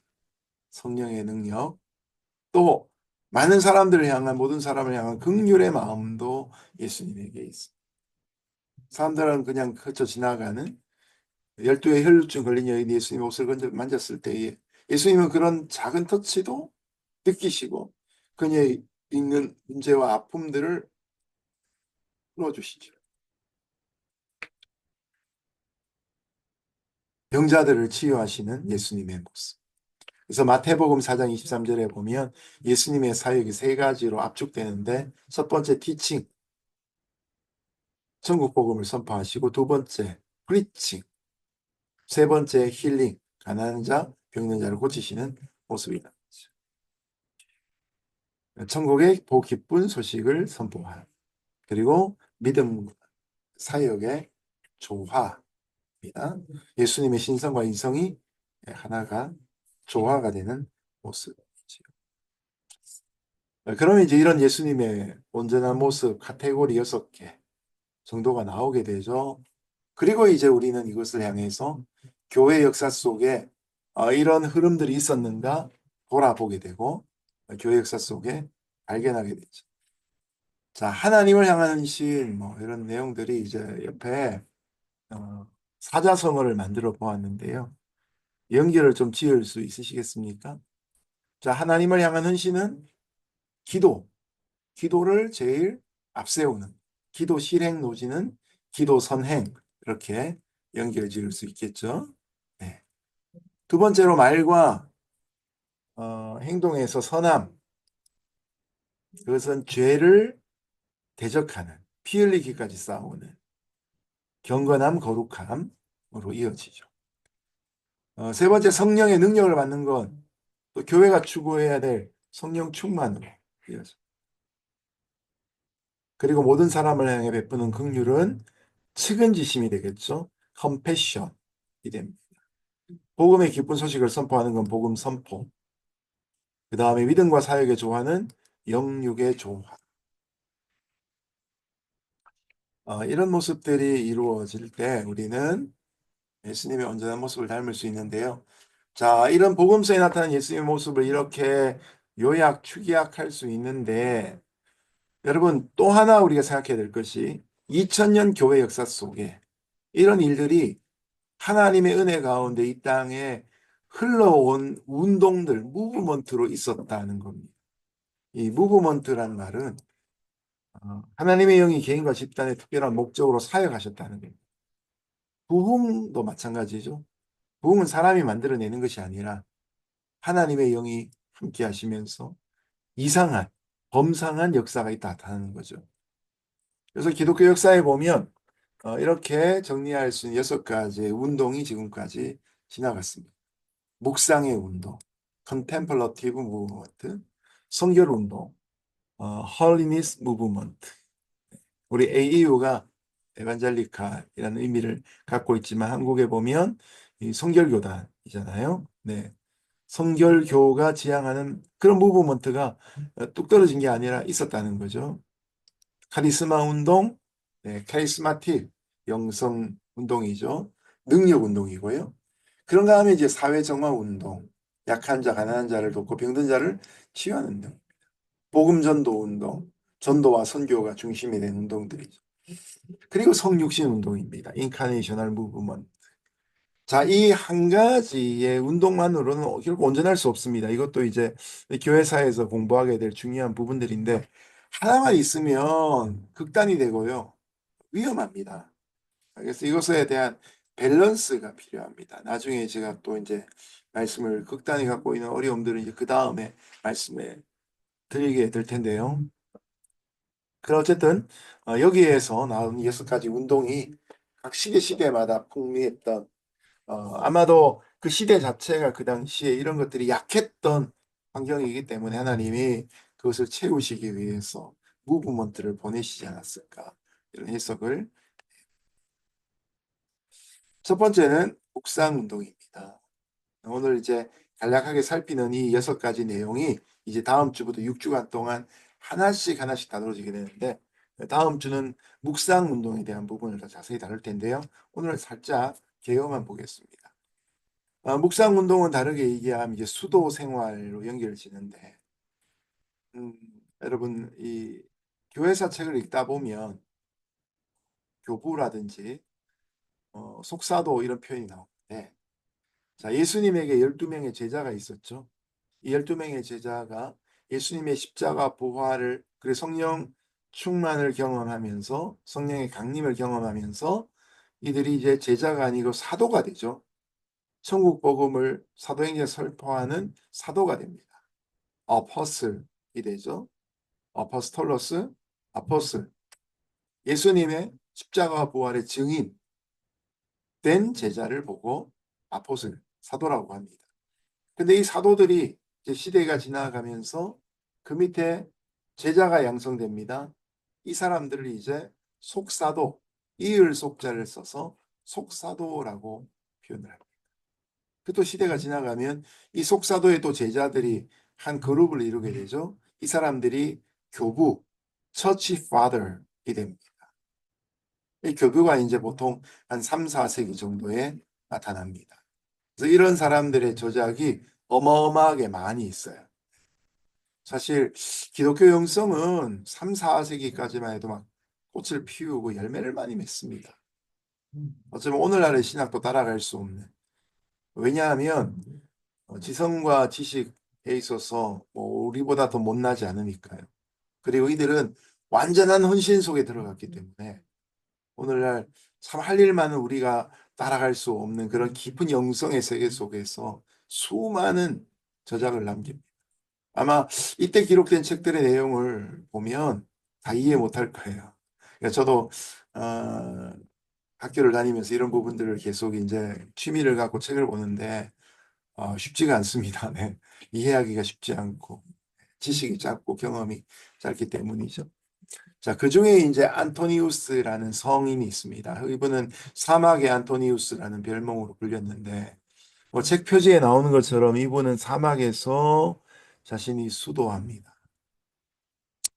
성령의 능력. 또 많은 사람들을 향한 모든 사람을 향한 긍휼의 마음도 예수님에게 있습니다. 사람들은 그냥 그쳐 지나가는 열두의 혈루증 걸린 여인 예수님 옷을 만졌을 때에 예수님은 그런 작은 터치도 느끼시고 그녀의 있는 문제와 아픔들을 풀어주시죠. 병자들을 치유하시는 예수님의 모습. 그래서 마태복음 4장 23절에 보면 예수님의 사역이 세 가지로 압축되는데 첫 번째 티칭, 천국 복음을 선포하시고 두 번째 프리칭, 세 번째 힐링, 가난한 자, 병든 자를 고치시는 모습이다. 천국의 복 기쁜 소식을 선포하는 그리고 믿음 사역의 조화입니다. 예수님의 신성과 인성이 하나가 조화가 되는 모습이지요. 그러면 이제 이런 예수님의 온전한 모습 카테고리 6개 정도가 나오게 되죠. 그리고 이제 우리는 이것을 향해서 교회 역사 속에 이런 흐름들이 있었는가 돌아보게 되고 교회 역사 속에 발견하게 되죠. 자, 하나님을 향하는 신, 뭐 이런 내용들이 이제 옆에 사자성어를 만들어 보았는데요. 연결을 좀 지을 수 있으시겠습니까? 자, 하나님을 향한 헌신은 기도, 기도를 제일 앞세우는 기도 실행 노지는 기도 선행 이렇게 연결 지을 수 있겠죠. 네. 두 번째로 말과 행동에서 선함, 그것은 죄를 대적하는 피 흘리기까지 싸우는 경건함, 거룩함으로 이어지죠. 세 번째 성령의 능력을 받는 건 또 교회가 추구해야 될 성령 충만으로 이어져. 그리고 모든 사람을 향해 베푸는 긍휼은 측은지심이 되겠죠. 컴패션이 됩니다. 복음의 기쁜 소식을 선포하는 건 복음 선포. 그 다음에 믿음과 사역의 조화는 영육의 조화. 이런 모습들이 이루어질 때 우리는 예수님의 온전한 모습을 닮을 수 있는데요. 자, 이런 복음서에 나타난 예수님의 모습을 이렇게 요약, 축약할 수 있는데 여러분 또 하나 우리가 생각해야 될 것이 2000년 교회 역사 속에 이런 일들이 하나님의 은혜 가운데 이 땅에 흘러온 운동들, 무브먼트로 있었다는 겁니다. 이 무브먼트란 말은 하나님의 영이 개인과 집단의 특별한 목적으로 사역하셨다는 겁니다. 부흥도 마찬가지죠. 부흥은 사람이 만들어내는 것이 아니라 하나님의 영이 함께 하시면서 이상한, 범상한 역사가 나타나는 거죠. 그래서 기독교 역사에 보면 이렇게 정리할 수 있는 6가지의 운동이 지금까지 지나갔습니다. 묵상의 운동, 컨템플러티브 무브먼트, 성결 운동, 홀리니스 무브먼트. 우리 AEU가 에반젤리카이라는 의미를 갖고 있지만 한국에 보면 이 성결교단이잖아요. 네. 성결교가 지향하는 그런 무브먼트가 뚝 떨어진 게 아니라 있었다는 거죠. 카리스마 운동, 네, 카리스마틱 영성 운동이죠. 능력 운동이고요. 그런 다음에 이제 사회 정화 운동, 약한 자, 가난한 자를 돕고 병든 자를 치유하는 운동, 복음 전도 운동, 전도와 선교가 중심이 된 운동들이죠. 그리고 성육신 운동입니다. 인카네이셔널 무브먼트. 자, 이 한 가지의 운동만으로는 결국 온전할 수 없습니다. 이것도 이제 교회사에서 공부하게 될 중요한 부분들인데 하나만 있으면 극단이 되고요. 위험합니다. 그래서 이것에 대한 밸런스가 필요합니다. 나중에 제가 또 이제 말씀을 극단이 갖고 있는 어려움들은 이제 그 다음에 말씀에 드리게 될 텐데요. 그럼 어쨌든 여기에서 나온 6가지 운동이 각 시대마다 풍미했던 아마도 그 시대 자체가 그 당시에 이런 것들이 약했던 환경이기 때문에 하나님이 그것을 채우시기 위해서 무브먼트를 보내시지 않았을까 이런 해석을. 첫 번째는 묵상 운동입니다. 오늘 이제 간략하게 살피는 이 6가지 내용이 이제 다음 주부터 6주간 동안 하나씩 다뤄지게 되는데 다음 주는 묵상 운동에 대한 부분을 더 자세히 다룰 텐데요. 오늘 살짝 개요만 보겠습니다. 묵상 운동은 다르게 얘기하면 이제 수도 생활로 연결지는데 여러분 이 교회사 책을 읽다 보면 교부라든지 속사도 이런 표현이 나오는데 자, 예수님에게 12명의 제자가 있었죠. 이 12명의 제자가 예수님의 십자가 부활을 그리고 성령 충만을 경험하면서 성령의 강림을 경험하면서 이들이 이제 제자가 아니고 사도가 되죠. 천국 복음을 사도행전에 설포하는 사도가 됩니다. 어퍼슬이 되죠. 어퍼스톨로스, 아포슬. 예수님의 십자가 부활의 증인 된 제자를 보고 아포슬, 사도라고 합니다. 근데 이 사도들이 이제 시대가 지나가면서 그 밑에 제자가 양성됩니다. 이 사람들을 이제 속사도, 이을 속자를 써서 속사도라고 표현을 합니다. 그 또 시대가 지나가면 이 속사도의 또 제자들이 한 그룹을 이루게 되죠. 이 사람들이 교부, 처치 파더이 됩니다. 이 교부가 이제 보통 한 3, 4세기 정도에 나타납니다. 그래서 이런 사람들의 저작이 어마어마하게 많이 있어요. 사실 기독교 영성은 3, 4세기까지만 해도 막 꽃을 피우고 열매를 많이 맺습니다. 어쩌면 오늘날의 신학도 따라갈 수 없는. 왜냐하면 지성과 지식에 있어서 뭐 우리보다 더 못나지 않으니까요. 그리고 이들은 완전한 헌신 속에 들어갔기 때문에 오늘날 참 할 일 많은 우리가 따라갈 수 없는 그런 깊은 영성의 세계 속에서 수많은 저작을 남깁니다. 아마 이때 기록된 책들의 내용을 보면 다 이해 못할 거예요. 그러니까 저도 어, 학교를 다니면서 이런 부분들을 계속 이제 취미를 갖고 책을 보는데 쉽지가 않습니다. 네. 이해하기가 쉽지 않고 지식이 짧고 경험이 짧기 때문이죠. 자, 그 중에 이제 안토니우스라는 성인이 있습니다. 이분은 사막의 안토니우스라는 별명으로 불렸는데 책 표지에 나오는 것처럼 이분은 사막에서 자신이 수도합니다.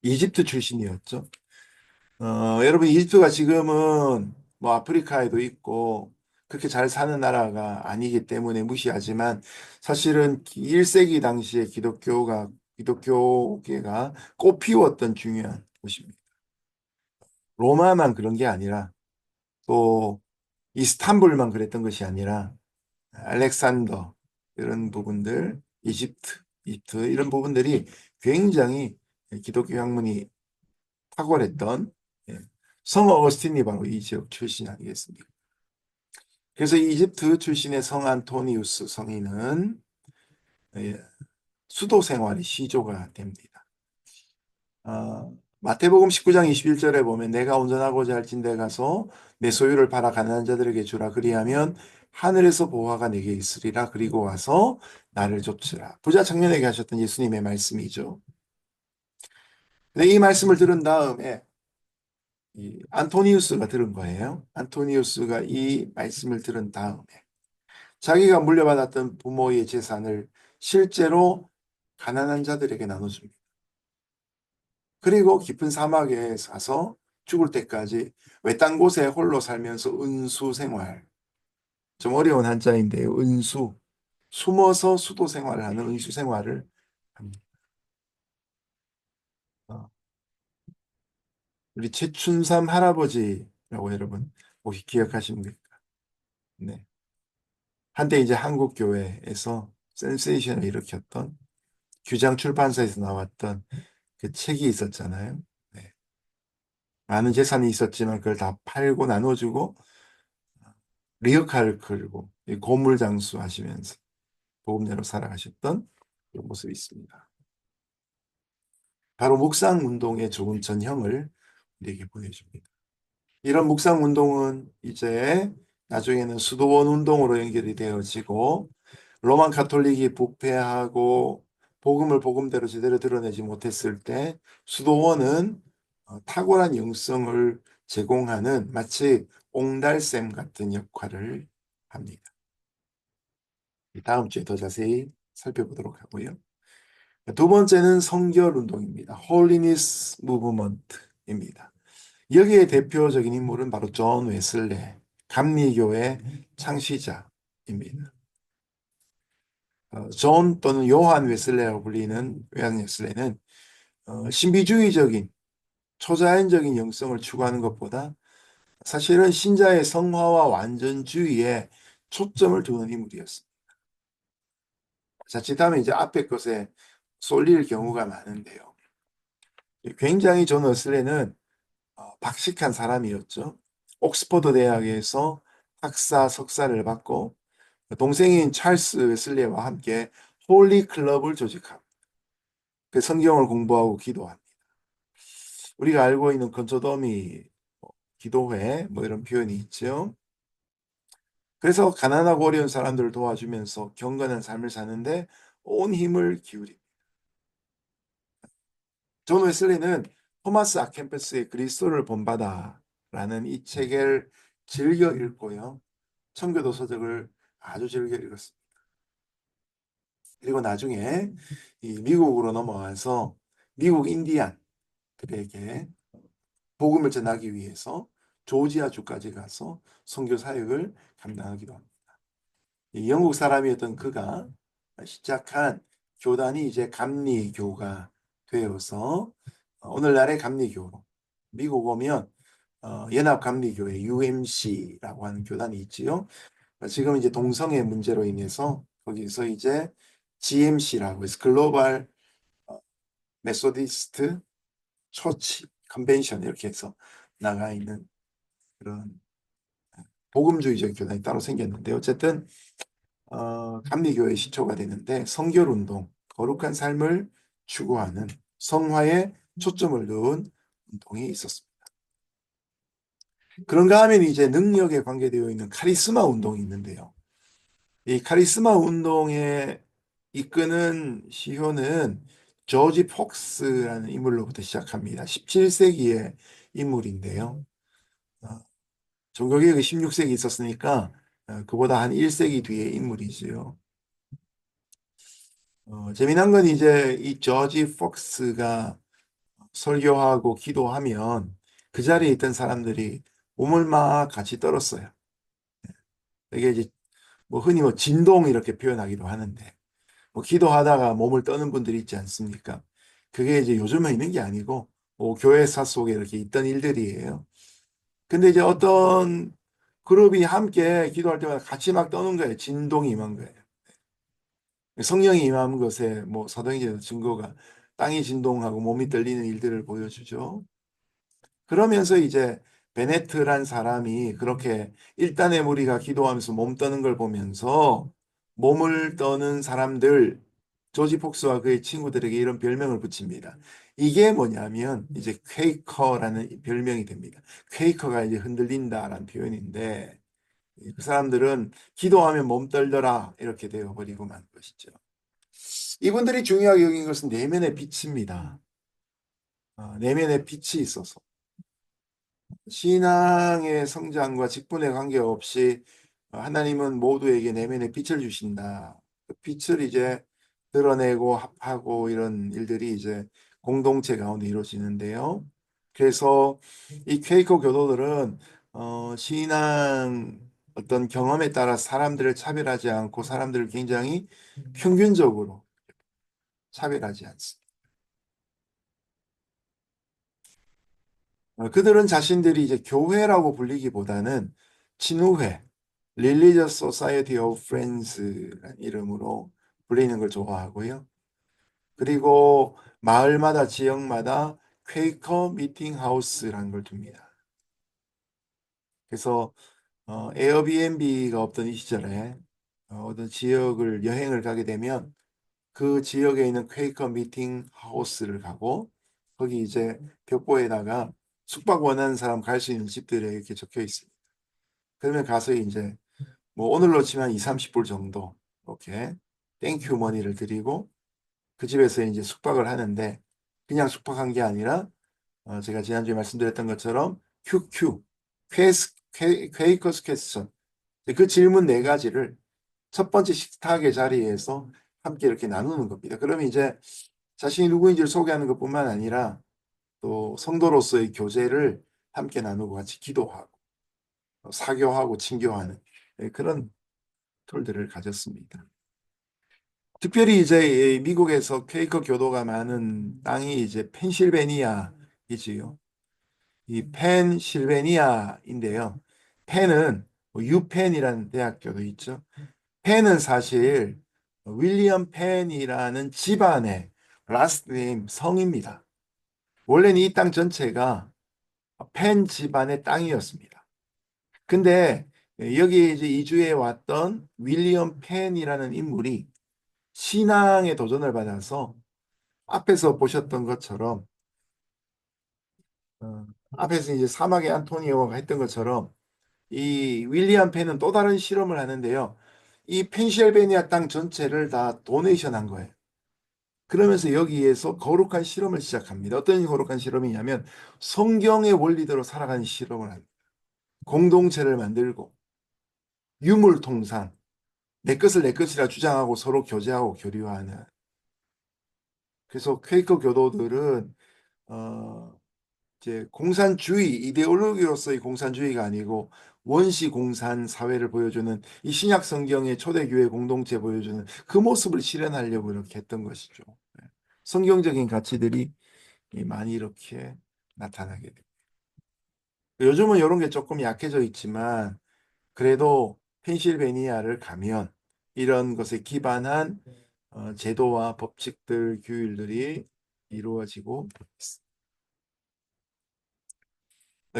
이집트 출신이었죠. 여러분, 이집트가 지금은 뭐 아프리카에도 있고 그렇게 잘 사는 나라가 아니기 때문에 무시하지만 사실은 1세기 당시에 기독교계가 꽃피웠던 중요한 곳입니다. 로마만 그런 게 아니라 또 이스탄불만 그랬던 것이 아니라 알렉산더 이런 부분들, 이집트 이런 부분들이 굉장히 기독교 학문이 탁월했던 예, 성 어거스틴이 바로 이 지역 출신 아니겠습니까? 그래서 이집트 출신의 성 안토니우스 성인은 예, 수도 생활의 시조가 됩니다. 마태복음 19장 21절에 보면 내가 온전하고자 할진대 가서 내 소유를 팔아 가난한 자들에게 주라 그리하면 하늘에서 보화가 내게 있으리라 그리고 와서 나를 좇으라. 부자 청년에게 하셨던 예수님의 말씀이죠. 근데 이 말씀을 들은 다음에 이 안토니우스가 들은 거예요. 안토니우스가 이 말씀을 들은 다음에 자기가 물려받았던 부모의 재산을 실제로 가난한 자들에게 나눠줍니다. 그리고 깊은 사막에 사서 죽을 때까지 외딴 곳에 홀로 살면서 은수 생활, 좀 어려운 한자인데요. 은수, 숨어서 수도 생활을 하는 은수 생활을 합니다. 어, 우리 최춘삼 할아버지라고 여러분 혹시 기억하십니까? 네. 한때 이제 한국 교회에서 센세이션을 일으켰던 규장 출판사에서 나왔던 그 책이 있었잖아요. 네. 많은 재산이 있었지만 그걸 다 팔고 나눠주고 리어카를 끌고 고물장수 하시면서 보험자로 살아가셨던 그런 모습이 있습니다. 바로 묵상운동의 좋은 전형을 우리에게 보여줍니다. 이런 묵상운동은 이제 나중에는 수도원 운동으로 연결이 되어지고 로만 가톨릭이 부패하고 복음을 복음대로 제대로 드러내지 못했을 때 수도원은 탁월한 영성을 제공하는 마치 옹달샘 같은 역할을 합니다. 다음 주에 더 자세히 살펴보도록 하고요. 두 번째는 성결 운동입니다. Holiness Movement입니다. 여기에 대표적인 인물은 바로 존 웨슬레, 감리교의 창시자입니다. 존 또는 요한 웨슬레라고 불리는 요한 웨슬레는 신비주의적인 초자연적인 영성을 추구하는 것보다 사실은 신자의 성화와 완전주의에 초점을 두는 인물이었습니다. 자칫하면 이제 앞에 것에 쏠릴 경우가 많은데요. 굉장히 존 웨슬레는 박식한 사람이었죠. 옥스퍼드 대학에서 학사 석사를 받고 동생인 찰스 웨슬레와 함께 홀리 클럽을 조직합니다. 그 성경을 공부하고 기도합니다. 우리가 알고 있는 건초더미 기도회 뭐 이런 표현이 있죠. 그래서 가난하고 어려운 사람들을 도와주면서 경건한 삶을 사는데 온 힘을 기울입니다. 존 웨슬리는 토마스 아켄패스의 그리스도를 본받아라는 이 책을 즐겨 읽고요. 청교도 서적을 아주 즐겨 읽었습니다. 그리고 나중에 이 미국으로 넘어와서 미국 인디안들에게 복음을 전하기 위해서 조지아주까지 가서 선교 사역을 감당하기도 합니다. 이 영국 사람이었던 그가 시작한 교단이 이제 감리교가 되어서 오늘날의 감리교로 미국 오면 연합감리교회 UMC라고 하는 교단이 있지요. 지금 이제 동성애 문제로 인해서 거기서 이제 GMC라고 해서 글로벌 메소디스트 처치 컨벤션 이렇게 해서 나가 있는 그런 복음주의적 교단이 따로 생겼는데 어쨌든 감리교의 시초가 되는데 성결운동, 거룩한 삶을 추구하는 성화에 초점을 두은 운동이 있었습니다. 그런가 하면 이제 능력에 관계되어 있는 카리스마 운동이 있는데요. 이 카리스마 운동에 이끄는 시효는 조지 폭스라는 인물로부터 시작합니다. 17세기의 인물인데요. 어, 종교개혁이 16세기 있었으니까 그보다 한 1세기 뒤의 인물이지요. 재미난 건 이제 이 조지 폭스가 설교하고 기도하면 그 자리에 있던 사람들이 몸을 막 같이 떨었어요. 이게 이제 뭐 흔히 뭐 진동 이렇게 표현하기도 하는데 뭐 기도하다가 몸을 떠는 분들이 있지 않습니까? 그게 이제 요즘에 있는 게 아니고 뭐 교회사 속에 이렇게 있던 일들이에요. 근데 이제 어떤 그룹이 함께 기도할 때마다 같이 막 떠는 거예요. 진동이 임한 거예요. 성령이 임한 것에 뭐 사도행전 증거가 땅이 진동하고 몸이 떨리는 일들을 보여주죠. 그러면서 이제 베네트란 사람이 그렇게 일단의 무리가 기도하면서 몸 떠는 걸 보면서 몸을 떠는 사람들 조지 폭스와 그의 친구들에게 이런 별명을 붙입니다. 이게 뭐냐면 이제 퀘이커라는 별명이 됩니다. 퀘이커가 이제 흔들린다라는 표현인데 그 사람들은 기도하면 몸 떨더라 이렇게 되어버리고 만 것이죠. 이분들이 중요하게 여긴 것은 내면의 빛입니다. 내면의 빛이 있어서 신앙의 성장과 직분에 관계없이 하나님은 모두에게 내면의 빛을 주신다. 그 빛을 이제 드러내고 합하고 이런 일들이 이제 공동체 가운데 이루어지는데요. 그래서 이 퀘이커 교도들은 신앙 어떤 경험에 따라 사람들을 차별하지 않고 사람들을 굉장히 평균적으로 차별하지 않습니다. 그들은 자신들이 이제 교회라고 불리기보다는 친우회, Religious Society of Friends라는 이름으로 불리는 걸 좋아하고요. 그리고 마을마다 지역마다 퀘이커 미팅 하우스라는 걸 둡니다. 그래서 에어비앤비가 없던 이 시절에 어떤 지역을 여행을 가게 되면 그 지역에 있는 퀘이커 미팅 하우스를 가고 거기 이제 벽보에다가 숙박 원하는 사람 갈 수 있는 집들에 이렇게 적혀 있습니다. 그러면 가서 이제 뭐 오늘로 치면 2, 30불 정도 이렇게 땡큐 머니를 드리고 그 집에서 이제 숙박을 하는데 그냥 숙박한 게 아니라 제가 지난주에 말씀드렸던 것처럼 QQ 퀘이커스 퀘스천 그 질문 네 가지를 첫 번째 식탁의 자리에서 함께 이렇게 나누는 겁니다. 그러면 이제 자신이 누구인지를 소개하는 것뿐만 아니라 또 성도로서의 교제를 함께 나누고 같이 기도하고 사교하고 친교하는 그런 툴들을 가졌습니다. 특별히 이제 미국에서 퀘이커 교도가 많은 땅이 이제 펜실베니아이지요. 이 펜실베니아인데요. 펜은 뭐 유펜이라는 대학교도 있죠. 펜은 사실 윌리엄 펜이라는 집안의 라스트 네임 성입니다. 원래는 이 땅 전체가 펜 집안의 땅이었습니다. 근데 여기 이제 이주해 왔던 윌리엄 펜이라는 인물이 신앙의 도전을 받아서 앞에서 보셨던 것처럼 앞에서 이제 사막의 안토니오가 했던 것처럼 이 윌리엄 펜은 또 다른 실험을 하는데요. 이 펜실베니아 땅 전체를 다 도네이션 한 거예요. 그러면서 여기에서 거룩한 실험을 시작합니다. 어떤 거룩한 실험이냐면 성경의 원리대로 살아가는 실험을 합니다. 공동체를 만들고 유물통상, 내 것을 내 것이라 주장하고 서로 교제하고 교류하는. 그래서 퀘이커 교도들은 어, 이제 공산주의 이데올로기로서의 공산주의가 아니고 원시 공산 사회를 보여주는 이 신약 성경의 초대교회 공동체 보여주는 그 모습을 실현하려고 이렇게 했던 것이죠. 네. 성경적인 가치들이 많이 이렇게 나타나게 됩니다. 요즘은 이런 게 조금 약해져 있지만 그래도 펜실베니아를 가면 이런 것에 기반한 제도와 법칙들, 규율들이 이루어지고 있습니다.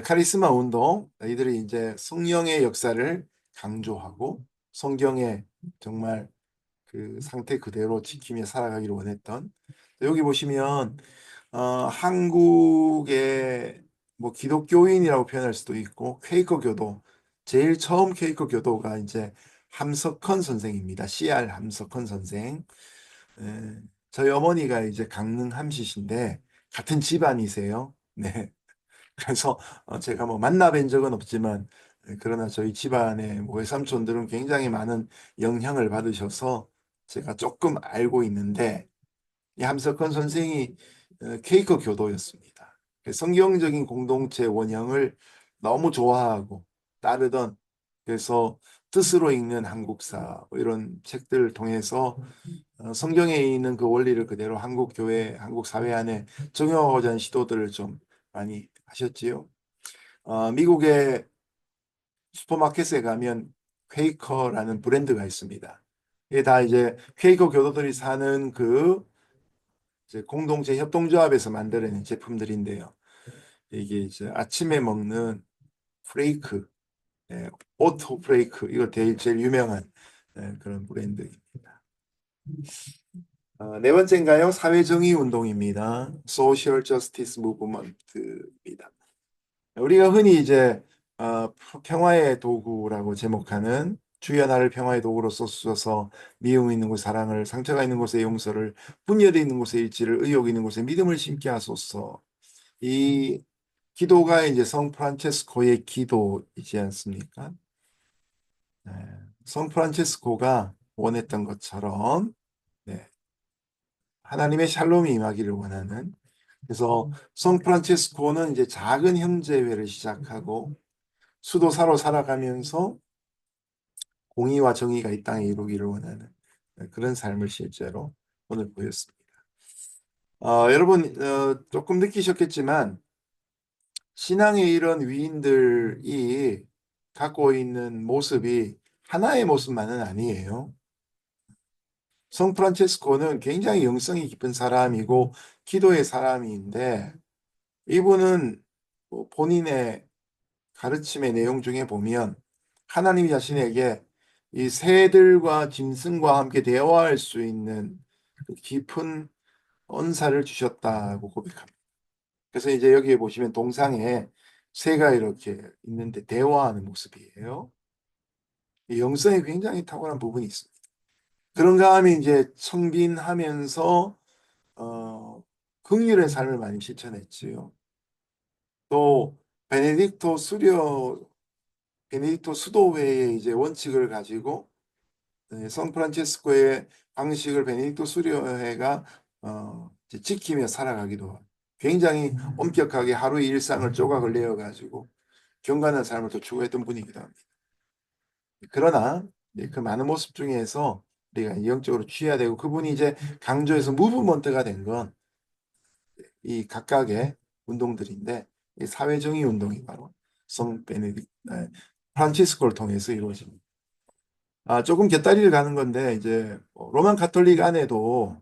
카리스마 운동, 이들이 이제 성령의 역사를 강조하고 성경의 정말 그 상태 그대로 지키며 살아가기를 원했던. 여기 보시면 한국의 뭐 기독교인이라고 표현할 수도 있고 퀘이커 교도, 제일 처음 퀘이커 교도가 이제 함석헌 선생입니다. CR 함석헌 선생. 에, 저희 어머니가 이제 강릉 함시신데 같은 집안이세요. 네. 그래서 제가 뭐 만나뵌 적은 없지만 그러나 저희 집안의 뭐 외삼촌들은 굉장히 많은 영향을 받으셔서 제가 조금 알고 있는데 이 함석헌 선생이 케이크 교도였습니다. 성경적인 공동체 원형을 너무 좋아하고 따르던. 그래서 뜻으로 읽는 한국사 뭐 이런 책들을 통해서 성경에 있는 그 원리를 그대로 한국 교회, 한국 사회 안에 적용하고자 하는 시도들을 좀 많이 하셨지요. 미국의 슈퍼마켓에 가면 퀘이커라는 브랜드가 있습니다. 이게 다 이제 퀘이커 교도들이 사는 그 이제 공동체 협동조합에서 만들어낸 제품들인데요. 이게 이제 아침에 먹는 프레이크, 오토 프레이크, 이거 제일 유명한 그런 브랜드입니다. 네 번째인가요? 사회정의 운동입니다. Social Justice Movement입니다. 우리가 흔히 이제 평화의 도구라고 제목하는 주여 나를 평화의 도구로 써주셔서 미움이 있는 곳에 사랑을, 상처가 있는 곳에 용서를, 분열이 있는 곳에 일치를, 의욕이 있는 곳에 믿음을 심게 하소서. 이 기도가 이제 성 프란체스코의 기도이지 않습니까? 네. 성 프란체스코가 원했던 것처럼 네. 하나님의 샬롬이 임하기를 원하는. 그래서 성 프란체스코는 이제 작은 형제회를 시작하고 수도사로 살아가면서 공의와 정의가 이 땅에 이루기를 원하는 그런 삶을 실제로 오늘 보였습니다. 여러분 조금 느끼셨겠지만 신앙의 이런 위인들이 갖고 있는 모습이 하나의 모습만은 아니에요. 성 프란체스코는 굉장히 영성이 깊은 사람이고 기도의 사람인데 이분은 뭐 본인의 가르침의 내용 중에 보면 하나님이 자신에게 이 새들과 짐승과 함께 대화할 수 있는 그 깊은 언사를 주셨다고 고백합니다. 그래서 이제 여기에 보시면 동상에 새가 이렇게 있는데 대화하는 모습이에요. 이 영성이 굉장히 탁월한 부분이 있습니다. 그런가 하면 이제 청빈하면서 긍휼의 삶을 많이 실천했지요. 또 베네딕토 수도회의 이제 원칙을 가지고 샌프란시스코의 방식을 베네딕토 수도회가 이제 지키며 살아가기도 하고 굉장히 엄격하게 하루의 일상을 조각을 내어 가지고 경건한 삶을 또 추구했던 분이기도 합니다. 그러나 그 많은 모습 중에서 우리가 영적으로 취해야 되고 그분이 이제 강조해서 무브먼트가 된 건 이 각각의 운동들인데 이 사회정의 운동이 바로 성 베네딕 프란치스코를 통해서 이루어집니다. 조금 곁다리를 가는 건데 이제 로만 가톨릭 안에도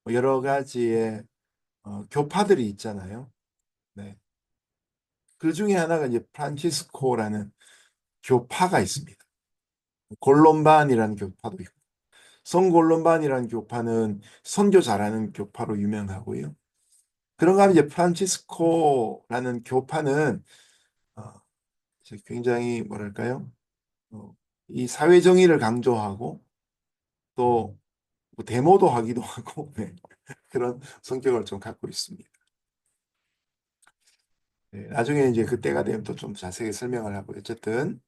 뭐 여러 가지의 교파들이 있잖아요. 네. 그 중에 하나가 이제 프란치스코라는 교파가 있습니다. 골롬반이라는 교파도 있고 성골롬반이라는 교파는 선교 잘하는 교파로 유명하고요. 그런가 하면 이제 프란치스코라는 교파는 어, 굉장히 뭐랄까요? 어, 이 사회 정의를 강조하고 또뭐 데모도 하기도 하고 네. 그런 성격을 좀 갖고 있습니다. 네, 나중에 이제 그때가 되면 또 좀 자세히 설명을 하고 어쨌든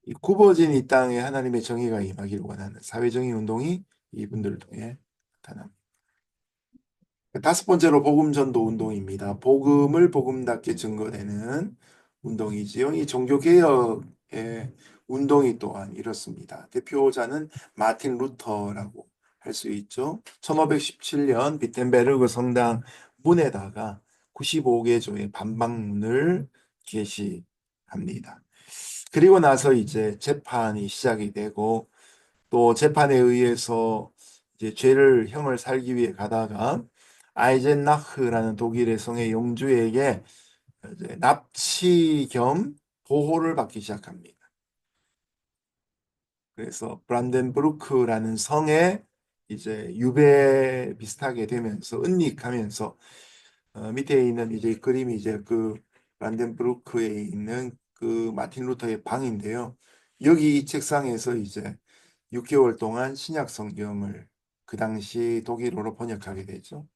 이 굽어진 이 땅에 하나님의 정의가 임하기를 원하는 사회정의 운동이 이분들을 통해 나타납니다. 다섯 번째로 복음 전도 운동입니다. 복음을 복음답게 증거되는 운동이지요. 이 종교개혁의 운동이 또한 이렇습니다. 대표자는 마틴 루터라고 할 수 있죠. 1517년 비텐베르그 성당 문에다가 95개 조의 반박문을 게시합니다. 그리고 나서 이제 재판이 시작이 되고 또 재판에 의해서 이제 형을 살기 위해 가다가 아이젠나흐라는 독일의 성의 영주에게 이제 납치 겸 보호를 받기 시작합니다. 그래서 브란덴부르크라는 성에 이제 유배 비슷하게 되면서 은닉하면서 밑에 있는 이제 그림이 이제 그 브란덴부르크에 있는 그 마틴 루터의 방인데요. 여기 이 책상에서 이제 6개월 동안 신약 성경을 그 당시 독일어로 번역하게 되죠.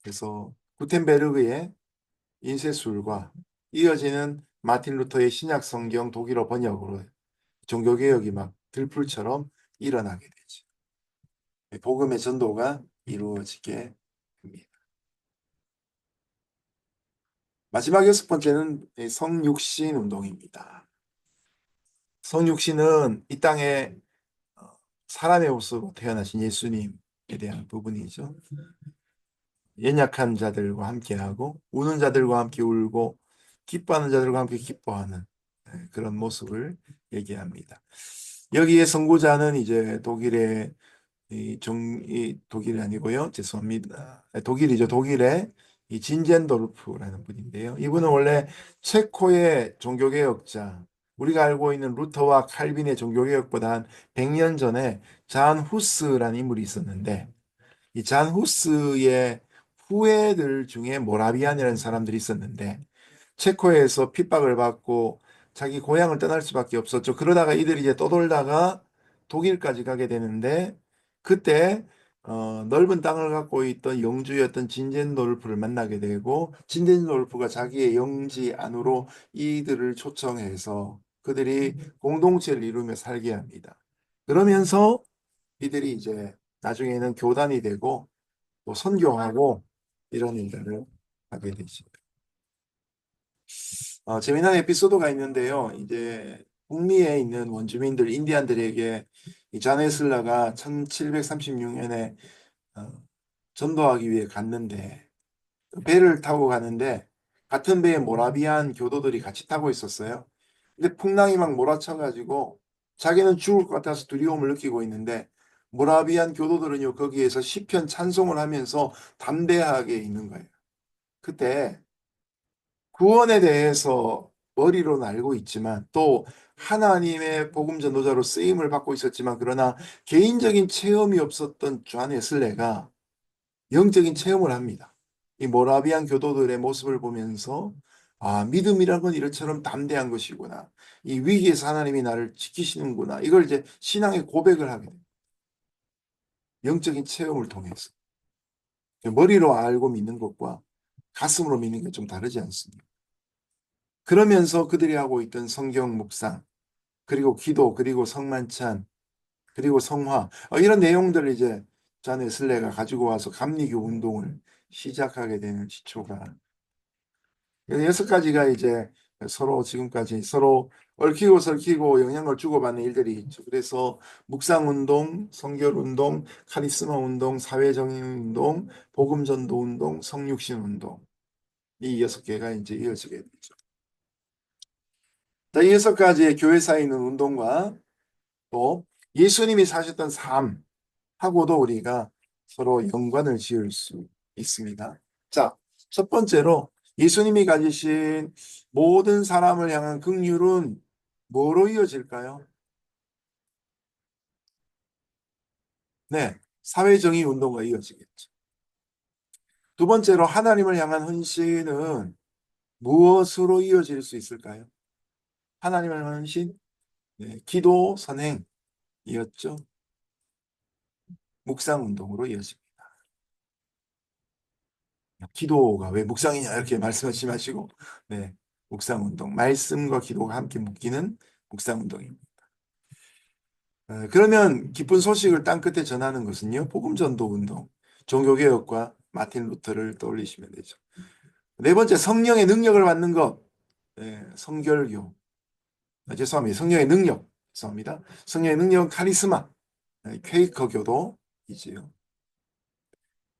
그래서 구텐베르그의 인쇄술과 이어지는 마틴 루터의 신약 성경 독일어 번역으로 종교개혁이 막 들불처럼 일어나게 되죠. 복음의 전도가 이루어지게 됩니다. 마지막 여섯 번째는 성육신 운동입니다. 성육신은 이 땅에 사람의 옷으로 태어나신 예수님에 대한 부분이죠. 연약한 자들과 함께하고 우는 자들과 함께 울고 기뻐하는 자들과 함께 기뻐하는 그런 모습을 얘기합니다. 여기에 선구자는 이제 독일의 이 독일이 아니고요. 죄송합니다. 독일이죠. 독일의 이 진젠도르프라는 분인데요. 이분은 원래 체코의 종교개혁자, 우리가 알고 있는 루터와 칼빈의 종교개혁보다 한 100년 전에 잔 후스라는 인물이 있었는데 이 잔 후스의 후예들 중에 모라비안이라는 사람들이 있었는데 체코에서 핍박을 받고 자기 고향을 떠날 수밖에 없었죠. 그러다가 이들이 이제 떠돌다가 독일까지 가게 되는데 그때 넓은 땅을 갖고 있던 영주였던 진젠도르프를 만나게 되고 진젠도르프가 자기의 영지 안으로 이들을 초청해서 그들이 공동체를 이루며 살게 합니다. 그러면서 이들이 이제 나중에는 교단이 되고 또 선교하고 이런 일들을 하게 되죠. 재미난 에피소드가 있는데요. 이제 북미에 있는 원주민들, 인디안들에게 이 자네슬라가 1736년에 전도하기 위해 갔는데 배를 타고 가는데 같은 배에 모라비안 교도들이 같이 타고 있었어요. 근데 풍랑이 막 몰아쳐가지고 자기는 죽을 것 같아서 두려움을 느끼고 있는데 모라비안 교도들은요 거기에서 시편 찬송을 하면서 담대하게 있는 거예요. 그때 구원에 대해서 머리로는 알고 있지만 또 하나님의 복음 전도자로 쓰임을 받고 있었지만 그러나 개인적인 체험이 없었던 존 웨슬레가 영적인 체험을 합니다. 이 모라비안 교도들의 모습을 보면서 아, 믿음이란 건 이렇처럼 담대한 것이구나. 이 위기에서 하나님이 나를 지키시는구나. 이걸 이제 신앙의 고백을 하게 됩니다. 영적인 체험을 통해서. 머리로 알고 믿는 것과 가슴으로 믿는 게 좀 다르지 않습니까? 그러면서 그들이 하고 있던 성경 묵상, 그리고 기도, 그리고 성만찬, 그리고 성화, 이런 내용들을 이제 잔 웨슬레가 가지고 와서 감리교 운동을 시작하게 되는 시초가 여섯 가지가 이제 서로 지금까지 서로 얽히고 설키고 영향을 주고받는 일들이 있죠. 그래서 묵상운동, 성결운동, 카리스마 운동, 사회정의운동, 복음전도 운동, 성육신운동 이 여섯 개가 이제 이어지게 되죠. 자, 이 여섯 가지의 교회사에 있는 운동과 또 예수님이 사셨던 삶하고도 우리가 서로 연관을 지을 수 있습니다. 자, 첫 번째로 예수님이 가지신 모든 사람을 향한 긍휼은 뭐로 이어질까요? 네, 사회정의 운동과 이어지겠죠. 두 번째로 하나님을 향한 헌신은 무엇으로 이어질 수 있을까요? 하나님을 향한 헌신, 네, 기도, 선행이었죠. 묵상 운동으로 이어집니다. 기도가 왜 묵상이냐 이렇게 말씀하시지 마시고 네, 묵상 운동 말씀과 기도가 함께 묶이는 묵상운동입니다. 그러면 기쁜 소식을 땅 끝에 전하는 것은요, 복음전도 운동, 종교개혁과 마틴 루터를 떠올리시면 되죠. 네 번째, 성령의 능력을 받는 것, 성결교. 죄송합니다. 성령의 능력, 죄송합니다. 성령의 능력은 카리스마, 퀘이커교도이지요.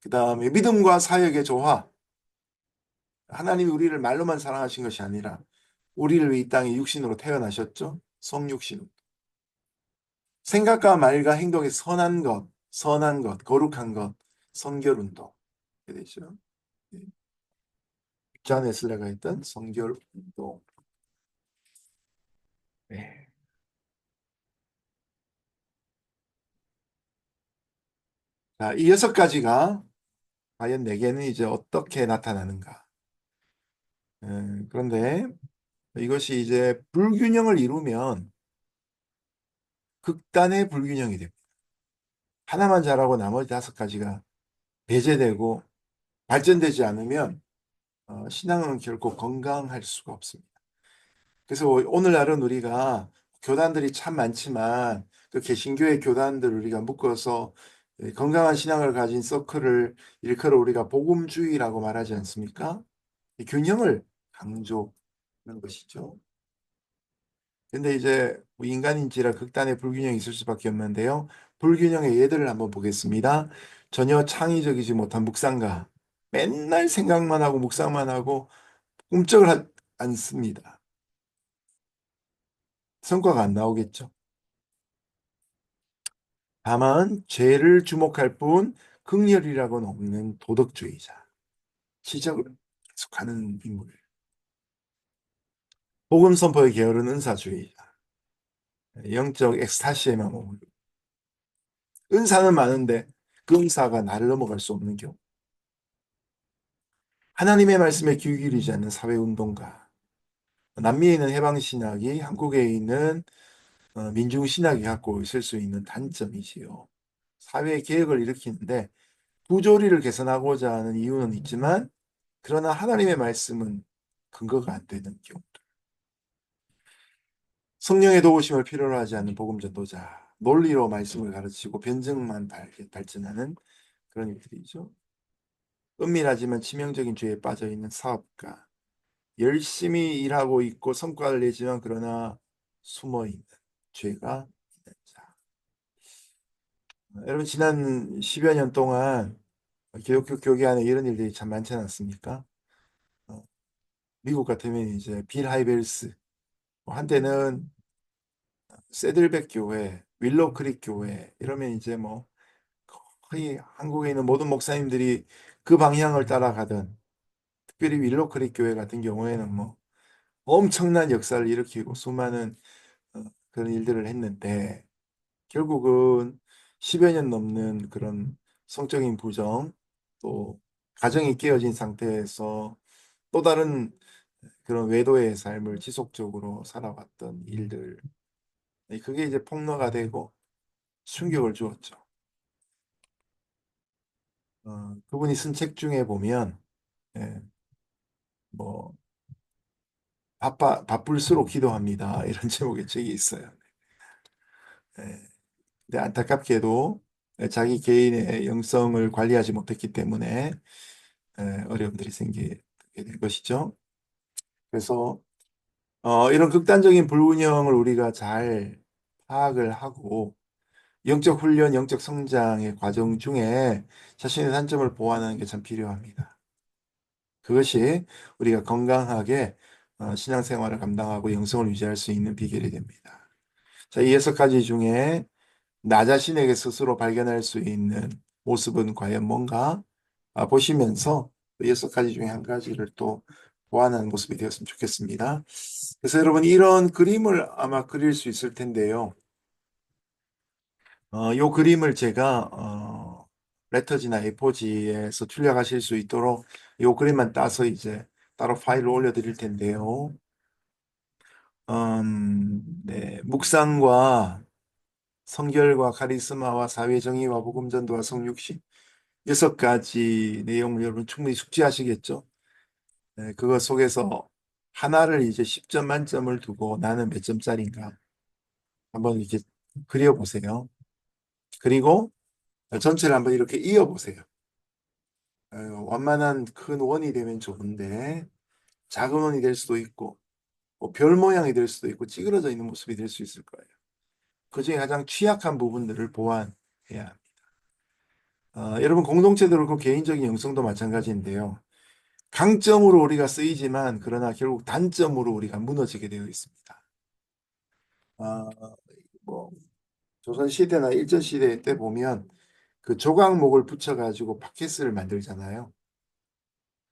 그 다음에 믿음과 사역의 조화. 하나님이 우리를 말로만 사랑하신 것이 아니라 우리를 위해 이 땅에 육신으로 태어나셨죠. 성육신. 생각과 말과 행동의 선한 것, 거룩한 것, 성결운동. 이렇게 되죠. 존 웨슬레가 했던 성결운동. 네. 자, 이 여섯 가지가 과연 내게는 이제 어떻게 나타나는가? 그런데 이것이 이제 불균형을 이루면 극단의 불균형이 됩니다. 하나만 잘하고 나머지 다섯 가지가 배제되고 발전되지 않으면 신앙은 결코 건강할 수가 없습니다. 그래서 오늘날은 우리가 교단들이 참 많지만 그 개신교의 교단들 우리가 묶어서 건강한 신앙을 가진 서클을 일컬어 우리가 복음주의라고 말하지 않습니까? 이 균형을 강조하는 것이죠. 근데 이제 뭐 인간인지라 극단의 불균형이 있을 수밖에 없는데요. 불균형의 예들을 한번 보겠습니다. 전혀 창의적이지 못한 묵상가. 맨날 생각만 하고 묵상만 하고 꿈쩍을 않습니다. 성과가 안 나오겠죠. 다만 죄를 주목할 뿐 긍휼이라고는 없는 도덕주의자. 지적을 계속하는 인물. 복음 선포의 게으른 은사주의자. 영적 엑스타시에만 머물고 은사는 많은데 그 은사가 나를 넘어갈 수 없는 경우. 하나님의 말씀에 귀 기울이지 않는 사회운동가. 남미에 있는 해방신학이 한국에 있는 민중신학이 갖고 있을 수 있는 단점이지요. 사회 개혁을 일으키는데 부조리를 개선하고자 하는 이유는 있지만 그러나 하나님의 말씀은 근거가 안 되는 경우. 성령의 도우심을 필요로 하지 않는 복음 전도자. 논리로 말씀을 가르치고 변증만 발전하는 그런 일들이죠. 은밀하지만 치명적인 죄에 빠져 있는 사업가. 열심히 일하고 있고 성과를 내지만 그러나 숨어 있는 죄가 있는 자. 여러분 지난 10여 년 동안 기독교 교계 안에 이런 일들이 참 많지 않았습니까? 어, 미국 같으면 이제 빌 하이벨스, 한때는 세들백 교회, 윌로우 크릭 교회 이러면 이제 뭐 거의 한국에 있는 모든 목사님들이 그 방향을 따라가던 특별히 윌로우 크릭 교회 같은 경우에는 뭐 엄청난 역사를 일으키고 수많은 그런 일들을 했는데 결국은 10여 년 넘는 그런 성적인 부정 또 가정이 깨어진 상태에서 또 다른 그런 외도의 삶을 지속적으로 살아왔던 일들 그게 이제 폭로가 되고 충격을 주었죠. 그분이 쓴 책 중에 보면 예, 뭐 바쁠수록 기도합니다 이런 제목의 책이 있어요. 예, 근데 안타깝게도 자기 개인의 영성을 관리하지 못했기 때문에 어려움들이 생기게 된 것이죠. 그래서 이런 극단적인 불균형을 우리가 잘 파악을 하고 영적 훈련, 영적 성장의 과정 중에 자신의 단점을 보완하는 게 참 필요합니다. 그것이 우리가 건강하게 신앙생활을 감당하고 영성을 유지할 수 있는 비결이 됩니다. 자, 이 여섯 가지 중에 나 자신에게 스스로 발견할 수 있는 모습은 과연 뭔가 보시면서 그 여섯 가지 중에 한 가지를 또 보완하는 모습이 되었으면 좋겠습니다. 그래서 여러분 이런 그림을 아마 그릴 수 있을 텐데요. 요 그림을 제가 레터지나 A4지에서 출력하실 수 있도록 요 그림만 따서 이제 따로 파일로 올려드릴 텐데요. 네, 묵상과 성결과 카리스마와 사회정의와 복음전도와 성육신 여섯 가지 내용을 여러분 충분히 숙지하시겠죠? 네, 그것 속에서 하나를 이제 10점 만점을 두고 나는 몇 점짜리인가 한번 이렇게 그려보세요. 그리고 전체를 한번 이렇게 이어보세요. 완만한 큰 원이 되면 좋은데 작은 원이 될 수도 있고 뭐별 모양이 될 수도 있고 찌그러져 있는 모습이 될 수 있을 거예요. 그중에 가장 취약한 부분들을 보완해야 합니다. 여러분 공동체도 그렇고 개인적인 영성도 마찬가지인데요. 강점으로 우리가 쓰이지만 그러나 결국 단점으로 우리가 무너지게 되어 있습니다. 어, 뭐 조선시대나 일전시대 때 보면 그 조각목을 붙여가지고 팟캐스트를 만들잖아요.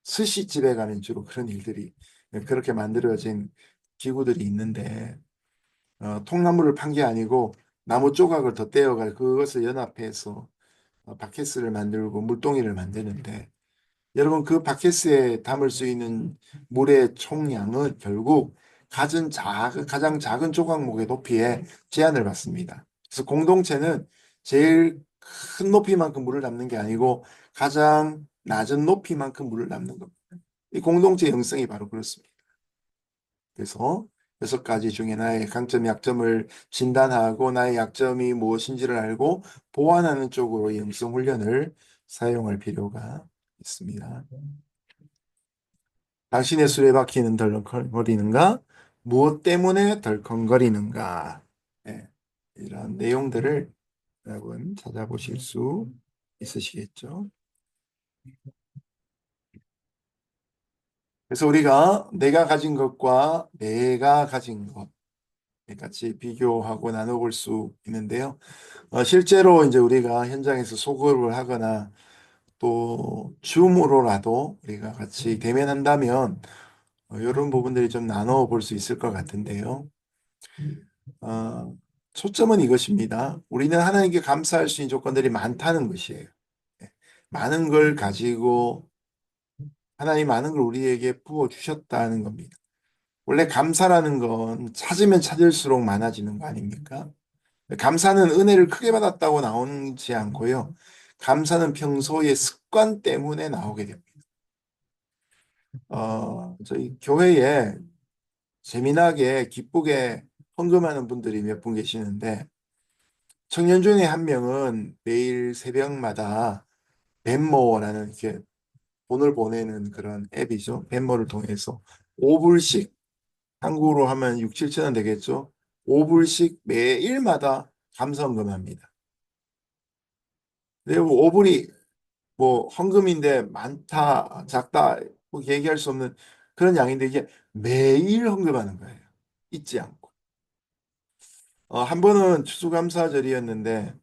스시집에 가면 주로 그런 일들이 그렇게 만들어진 기구들이 있는데 통나무를 판 게 아니고 나무 조각을 더 떼어가 그것을 연합해서 팟캐스트를 만들고 물동이를 만드는데 여러분 그 바켓스에 담을 수 있는 물의 총량은 결국 가장 작은 조각목의 높이에 제한을 받습니다. 그래서 공동체는 제일 큰 높이만큼 물을 담는 게 아니고 가장 낮은 높이만큼 물을 담는 겁니다. 이 공동체 형성이 바로 그렇습니다. 그래서 6가지 중에 나의 강점, 약점을 진단하고 나의 약점이 무엇인지를 알고 보완하는 쪽으로 이 형성 훈련을 사용할 필요가 있습니다. 당신의 수레바퀴는 덜컹거리는가? 무엇 때문에 덜컹거리는가? 네, 이런 내용들을 여러분 찾아보실 수 있으시겠죠? 그래서 우리가 내가 가진 것과 내가 가진 것 같이 비교하고 나눠볼 수 있는데요. 실제로 이제 우리가 현장에서 소급을 하거나 또 줌으로라도 우리가 같이 대면한다면 이런 부분들이 좀 나눠 볼 수 있을 것 같은데요. 어, 초점은 이것입니다. 우리는 하나님께 감사할 수 있는 조건들이 많다는 것이에요. 네. 많은 걸 가지고 하나님 많은 걸 우리에게 부어 주셨다는 겁니다. 원래 감사라는 건 찾으면 찾을수록 많아지는 거 아닙니까? 감사는 은혜를 크게 받았다고 나오지 않고요. 감사는 평소의 습관 때문에 나오게 됩니다. 저희 교회에 재미나게 기쁘게 헌금하는 분들이 몇 분 계시는데 청년 중에 한 명은 매일 새벽마다 벤모라는 이렇게 돈을 보내는 그런 앱이죠. 벤모를 통해서 5불씩 한국으로 하면 6, 7천 원 되겠죠. 5불씩 매일마다 감사헌금합니다. 그리고 5불이 뭐 헌금인데 많다, 작다 뭐 얘기할 수 없는 그런 양인데 이게 매일 헌금하는 거예요. 잊지 않고. 한 번은 추수감사절이었는데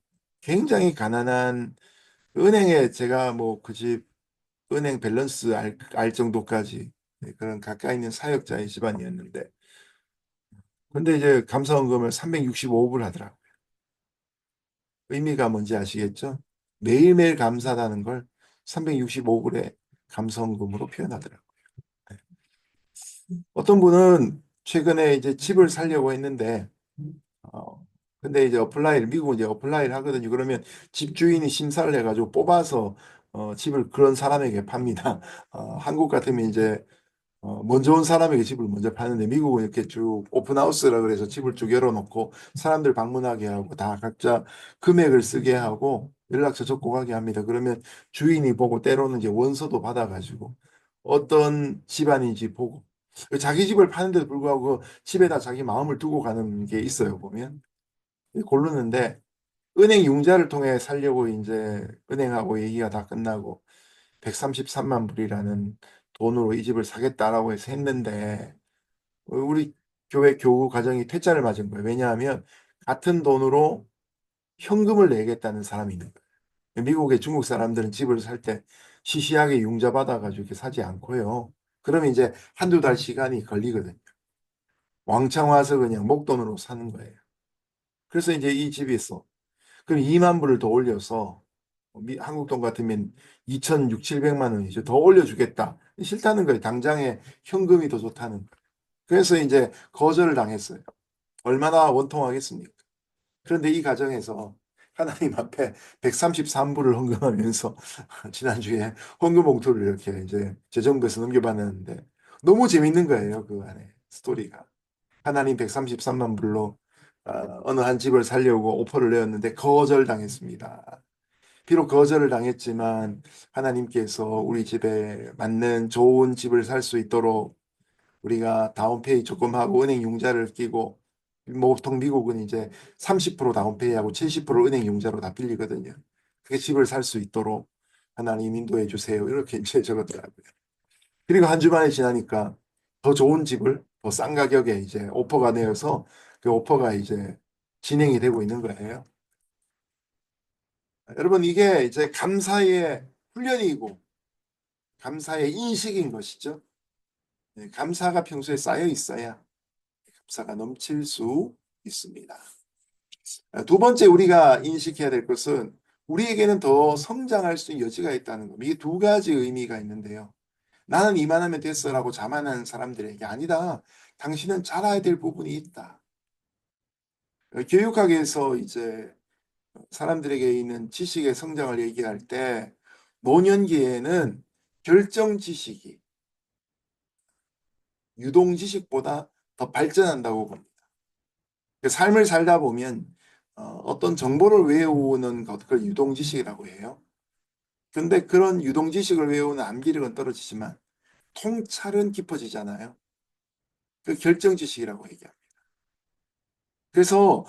굉장히 가난한 은행에 제가 뭐 그 집 은행 밸런스 알 정도까지 네, 그런 가까이 있는 사역자의 집안이었는데 근데 이제 감사원금을 365불 하더라고요. 의미가 뭔지 아시겠죠? 매일매일 감사하다는 걸 365불의 감사원금으로 표현하더라고요. 네. 어떤 분은 최근에 이제 집을 살려고 했는데 근데 이제 미국은 이제 어플라이를 하거든요. 그러면 집주인이 심사를 해가지고 뽑아서 집을 그런 사람에게 팝니다. 한국 같으면 이제 먼저 온 사람에게 집을 먼저 파는데 미국은 이렇게 쭉 오픈하우스라 그래서 집을 쭉 열어놓고 사람들 방문하게 하고 다 각자 금액을 쓰게 하고 연락처 접고하게 합니다. 그러면 주인이 보고 때로는 이제 원서도 받아가지고 어떤 집안인지 보고 자기 집을 파는데도 불구하고 그 집에다 자기 마음을 두고 가는 게 있어요, 보면. 고르는데 은행 융자를 통해 살려고 이제 은행하고 얘기가 다 끝나고 133만 불이라는 돈으로 이 집을 사겠다라고 해서 했는데 우리 교회 교우 가정이 퇴짜를 맞은 거예요. 왜냐하면 같은 돈으로 현금을 내겠다는 사람이 있는 거예요. 미국의 중국 사람들은 집을 살 때 시시하게 융자 받아가지고 이렇게 사지 않고요. 그러면 이제 한두 달 시간이 걸리거든요. 왕창 와서 그냥 목돈으로 사는 거예요. 그래서 이제 이 집이 있어. 그럼 2만 불을 더 올려서 한국 돈 같으면 2,600, 700만 원이죠. 더 올려주겠다. 싫다는 거예요. 당장에 현금이 더 좋다는 거예요. 그래서 이제 거절을 당했어요. 얼마나 원통하겠습니까? 그런데 이 가정에서 하나님 앞에 133불을 헌금하면서 지난주에 헌금 봉투를 이렇게 이제 재정부에서 넘겨받았는데 너무 재밌는 거예요, 그 안에 스토리가. 하나님 133만 불로 어느 한 집을 살려고 오퍼를 내었는데 거절당했습니다. 비록 거절을 당했지만 하나님께서 우리 집에 맞는 좋은 집을 살 수 있도록 우리가 다운페이 조금 하고 은행 융자를 끼고, 뭐 보통 미국은 이제 30% 다운페이하고 70% 은행 융자로 다 빌리거든요. 그게 집을 살 수 있도록 하나님 인도해 주세요. 이렇게 이제 적었더라고요. 그리고 한 주만에 지나니까 더 좋은 집을 더 싼 가격에 이제 오퍼가 내어서 그 오퍼가 이제 진행이 되고 있는 거예요. 여러분, 이게 이제 감사의 훈련이고 감사의 인식인 것이죠. 네, 감사가 평소에 쌓여 있어야 감사가 넘칠 수 있습니다. 두 번째 우리가 인식해야 될 것은 우리에게는 더 성장할 수 있는 여지가 있다는 겁니다. 이게 두 가지 의미가 있는데요. 나는 이만하면 됐어라고 자만하는 사람들에게 아니다. 당신은 잘해야 될 부분이 있다. 교육학에서 이제 사람들에게 있는 지식의 성장을 얘기할 때 노년기에는 결정 지식이 유동 지식보다 더 발전한다고 봅니다. 삶을 살다 보면 어떤 정보를 외우는 것, 그걸 유동 지식이라고 해요. 근데 그런 유동 지식을 외우는 암기력은 떨어지지만 통찰은 깊어지잖아요. 그 결정 지식이라고 얘기합니다. 그래서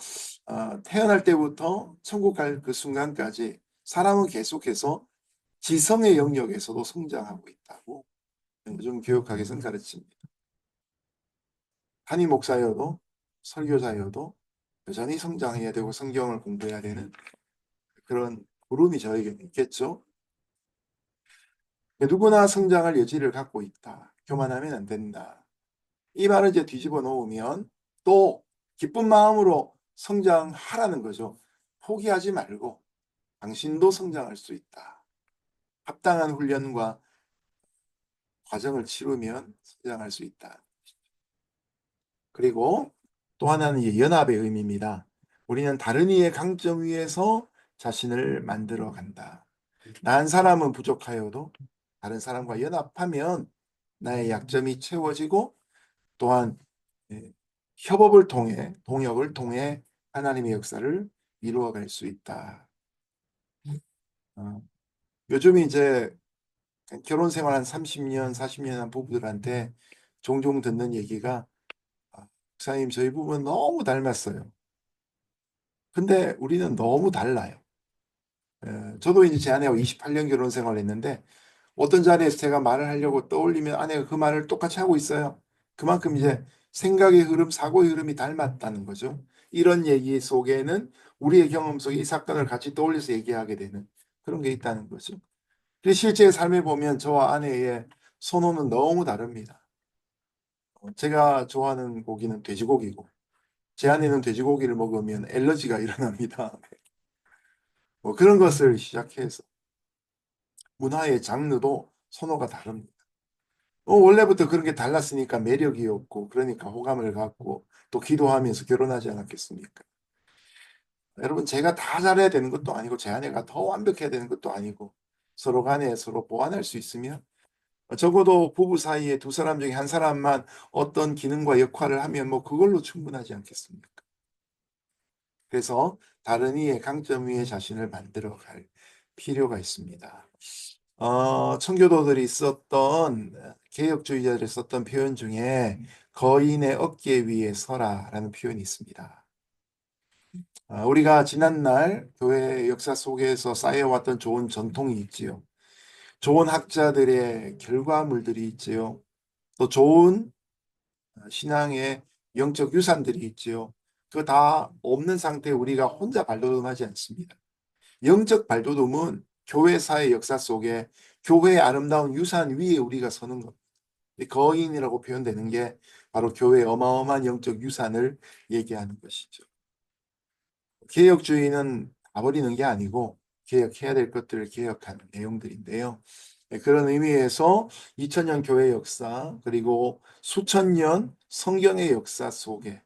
태어날 때부터 천국 갈 그 순간까지 사람은 계속해서 지성의 영역에서도 성장하고 있다고 요즘 교육학에서는 가르칩니다. 한인 목사여도 설교자여도 여전히 성장해야 되고 성경을 공부해야 되는 그런 부름이 저에게 있겠죠. 누구나 성장할 여지를 갖고 있다. 교만하면 안 된다. 이 말을 이제 뒤집어 놓으면 또 기쁜 마음으로 성장하라는 거죠. 포기하지 말고 당신도 성장할 수 있다. 합당한 훈련과 과정을 치르면 성장할 수 있다. 그리고 또 하나는 연합의 의미입니다. 우리는 다른 이의 강점 위에서 자신을 만들어 간다. 나 한 사람은 부족하여도 다른 사람과 연합하면 나의 약점이 채워지고 또한 협업을 통해 동역을 통해 하나님의 역사를 이루어갈 수 있다. 어, 요즘 이제 결혼 생활 한 30년, 40년 한 부부들한테 종종 듣는 얘기가 목사님 저희 부부는 너무 닮았어요. 근데 우리는 너무 달라요. 저도 이제 제 아내하고 28년 결혼 생활을 했는데 어떤 자리에서 제가 말을 하려고 떠올리면 아내가 그 말을 똑같이 하고 있어요. 그만큼 이제 생각의 흐름, 사고의 흐름이 닮았다는 거죠. 이런 얘기 속에는 우리의 경험 속에 이 사건을 같이 떠올려서 얘기하게 되는 그런 게 있다는 거죠. 그래서 실제 삶에 보면 저와 아내의 선호는 너무 다릅니다. 제가 좋아하는 고기는 돼지고기고 제 아내는 돼지고기를 먹으면 엘러지가 일어납니다. 뭐 그런 것을 시작해서 문화의 장르도 선호가 다릅니다. 원래부터 그런 게 달랐으니까 매력이었고 그러니까 호감을 갖고 또 기도하면서 결혼하지 않았겠습니까? 여러분, 제가 다 잘해야 되는 것도 아니고 제 아내가 더 완벽해야 되는 것도 아니고 서로 간에 서로 보완할 수 있으면 적어도 부부 사이에 두 사람 중에 한 사람만 어떤 기능과 역할을 하면 뭐 그걸로 충분하지 않겠습니까? 그래서 다른 이의 강점 위에 자신을 만들어 갈 필요가 있습니다. 청교도들이 썼던 개혁주의자들이 썼던 표현 중에 거인의 어깨 위에 서라라는 표현이 있습니다. 우리가 지난날 교회 역사 속에서 쌓여왔던 좋은 전통이 있지요. 좋은 학자들의 결과물들이 있지요. 또 좋은 신앙의 영적 유산들이 있지요. 그거 다 없는 상태에 우리가 혼자 발돋움하지 않습니다. 영적 발돋움은 교회사의 역사 속에 교회의 아름다운 유산 위에 우리가 서는 것. 거인이라고 표현되는 게 바로 교회의 어마어마한 영적 유산을 얘기하는 것이죠. 개혁주의는 다 버리는 게 아니고 개혁해야 될 것들을 개혁하는 내용들인데요. 그런 의미에서 2000년 교회 역사 그리고 수천 년 성경의 역사 속에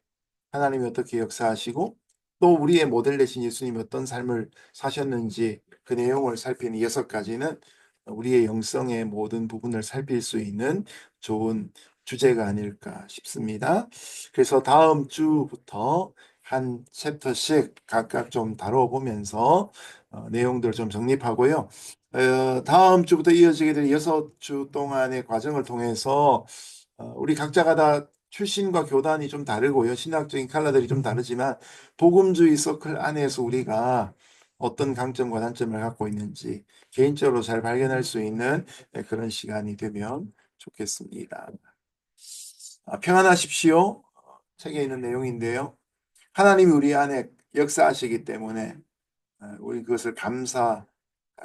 하나님이 어떻게 역사하시고 또 우리의 모델 되신 예수님이 어떤 삶을 사셨는지 그 내용을 살피는 6가지는 우리의 영성의 모든 부분을 살필 수 있는 좋은 주제가 아닐까 싶습니다. 그래서 다음 주부터 한 챕터씩 각각 좀 다뤄보면서 내용들을 좀 정립하고요. 다음 주부터 이어지게 될 6주 동안의 과정을 통해서 우리 각자가 다 출신과 교단이 좀 다르고요. 신학적인 칼라들이 좀 다르지만 복음주의 서클 안에서 우리가 어떤 강점과 단점을 갖고 있는지 개인적으로 잘 발견할 수 있는 그런 시간이 되면 좋겠습니다. 평안하십시오. 책에 있는 내용인데요. 하나님이 우리 안에 역사하시기 때문에 우리 그것을 감사할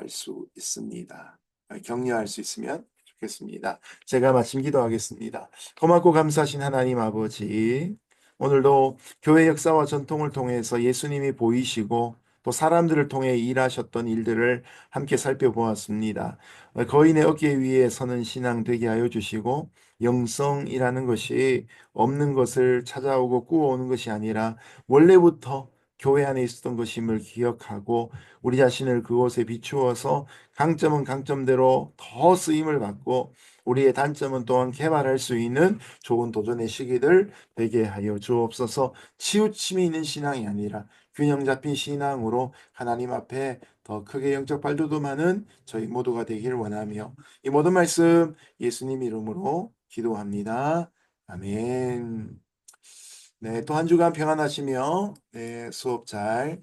수 있습니다. 격려할 수 있으면 좋겠습니다. 제가 마침 기도하겠습니다. 고맙고 감사하신 하나님 아버지, 오늘도 교회 역사와 전통을 통해서 예수님이 보이시고 또 사람들을 통해 일하셨던 일들을 함께 살펴보았습니다. 거인의 어깨 위에 서는 신앙 되게 하여 주시고 영성이라는 것이 없는 것을 찾아오고 꾸어오는 것이 아니라 원래부터 교회 안에 있었던 것임을 기억하고 우리 자신을 그곳에 비추어서 강점은 강점대로 더 쓰임을 받고 우리의 단점은 또한 개발할 수 있는 좋은 도전의 시기들 되게 하여 주옵소서. 치우침이 있는 신앙이 아니라 균형 잡힌 신앙으로 하나님 앞에 더 크게 영적 발돋움하는 저희 모두가 되길 원하며 이 모든 말씀 예수님 이름으로 기도합니다. 아멘. 네, 또 한 주간 평안하시며 네, 수업 잘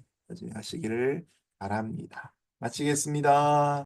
하시기를 바랍니다. 마치겠습니다.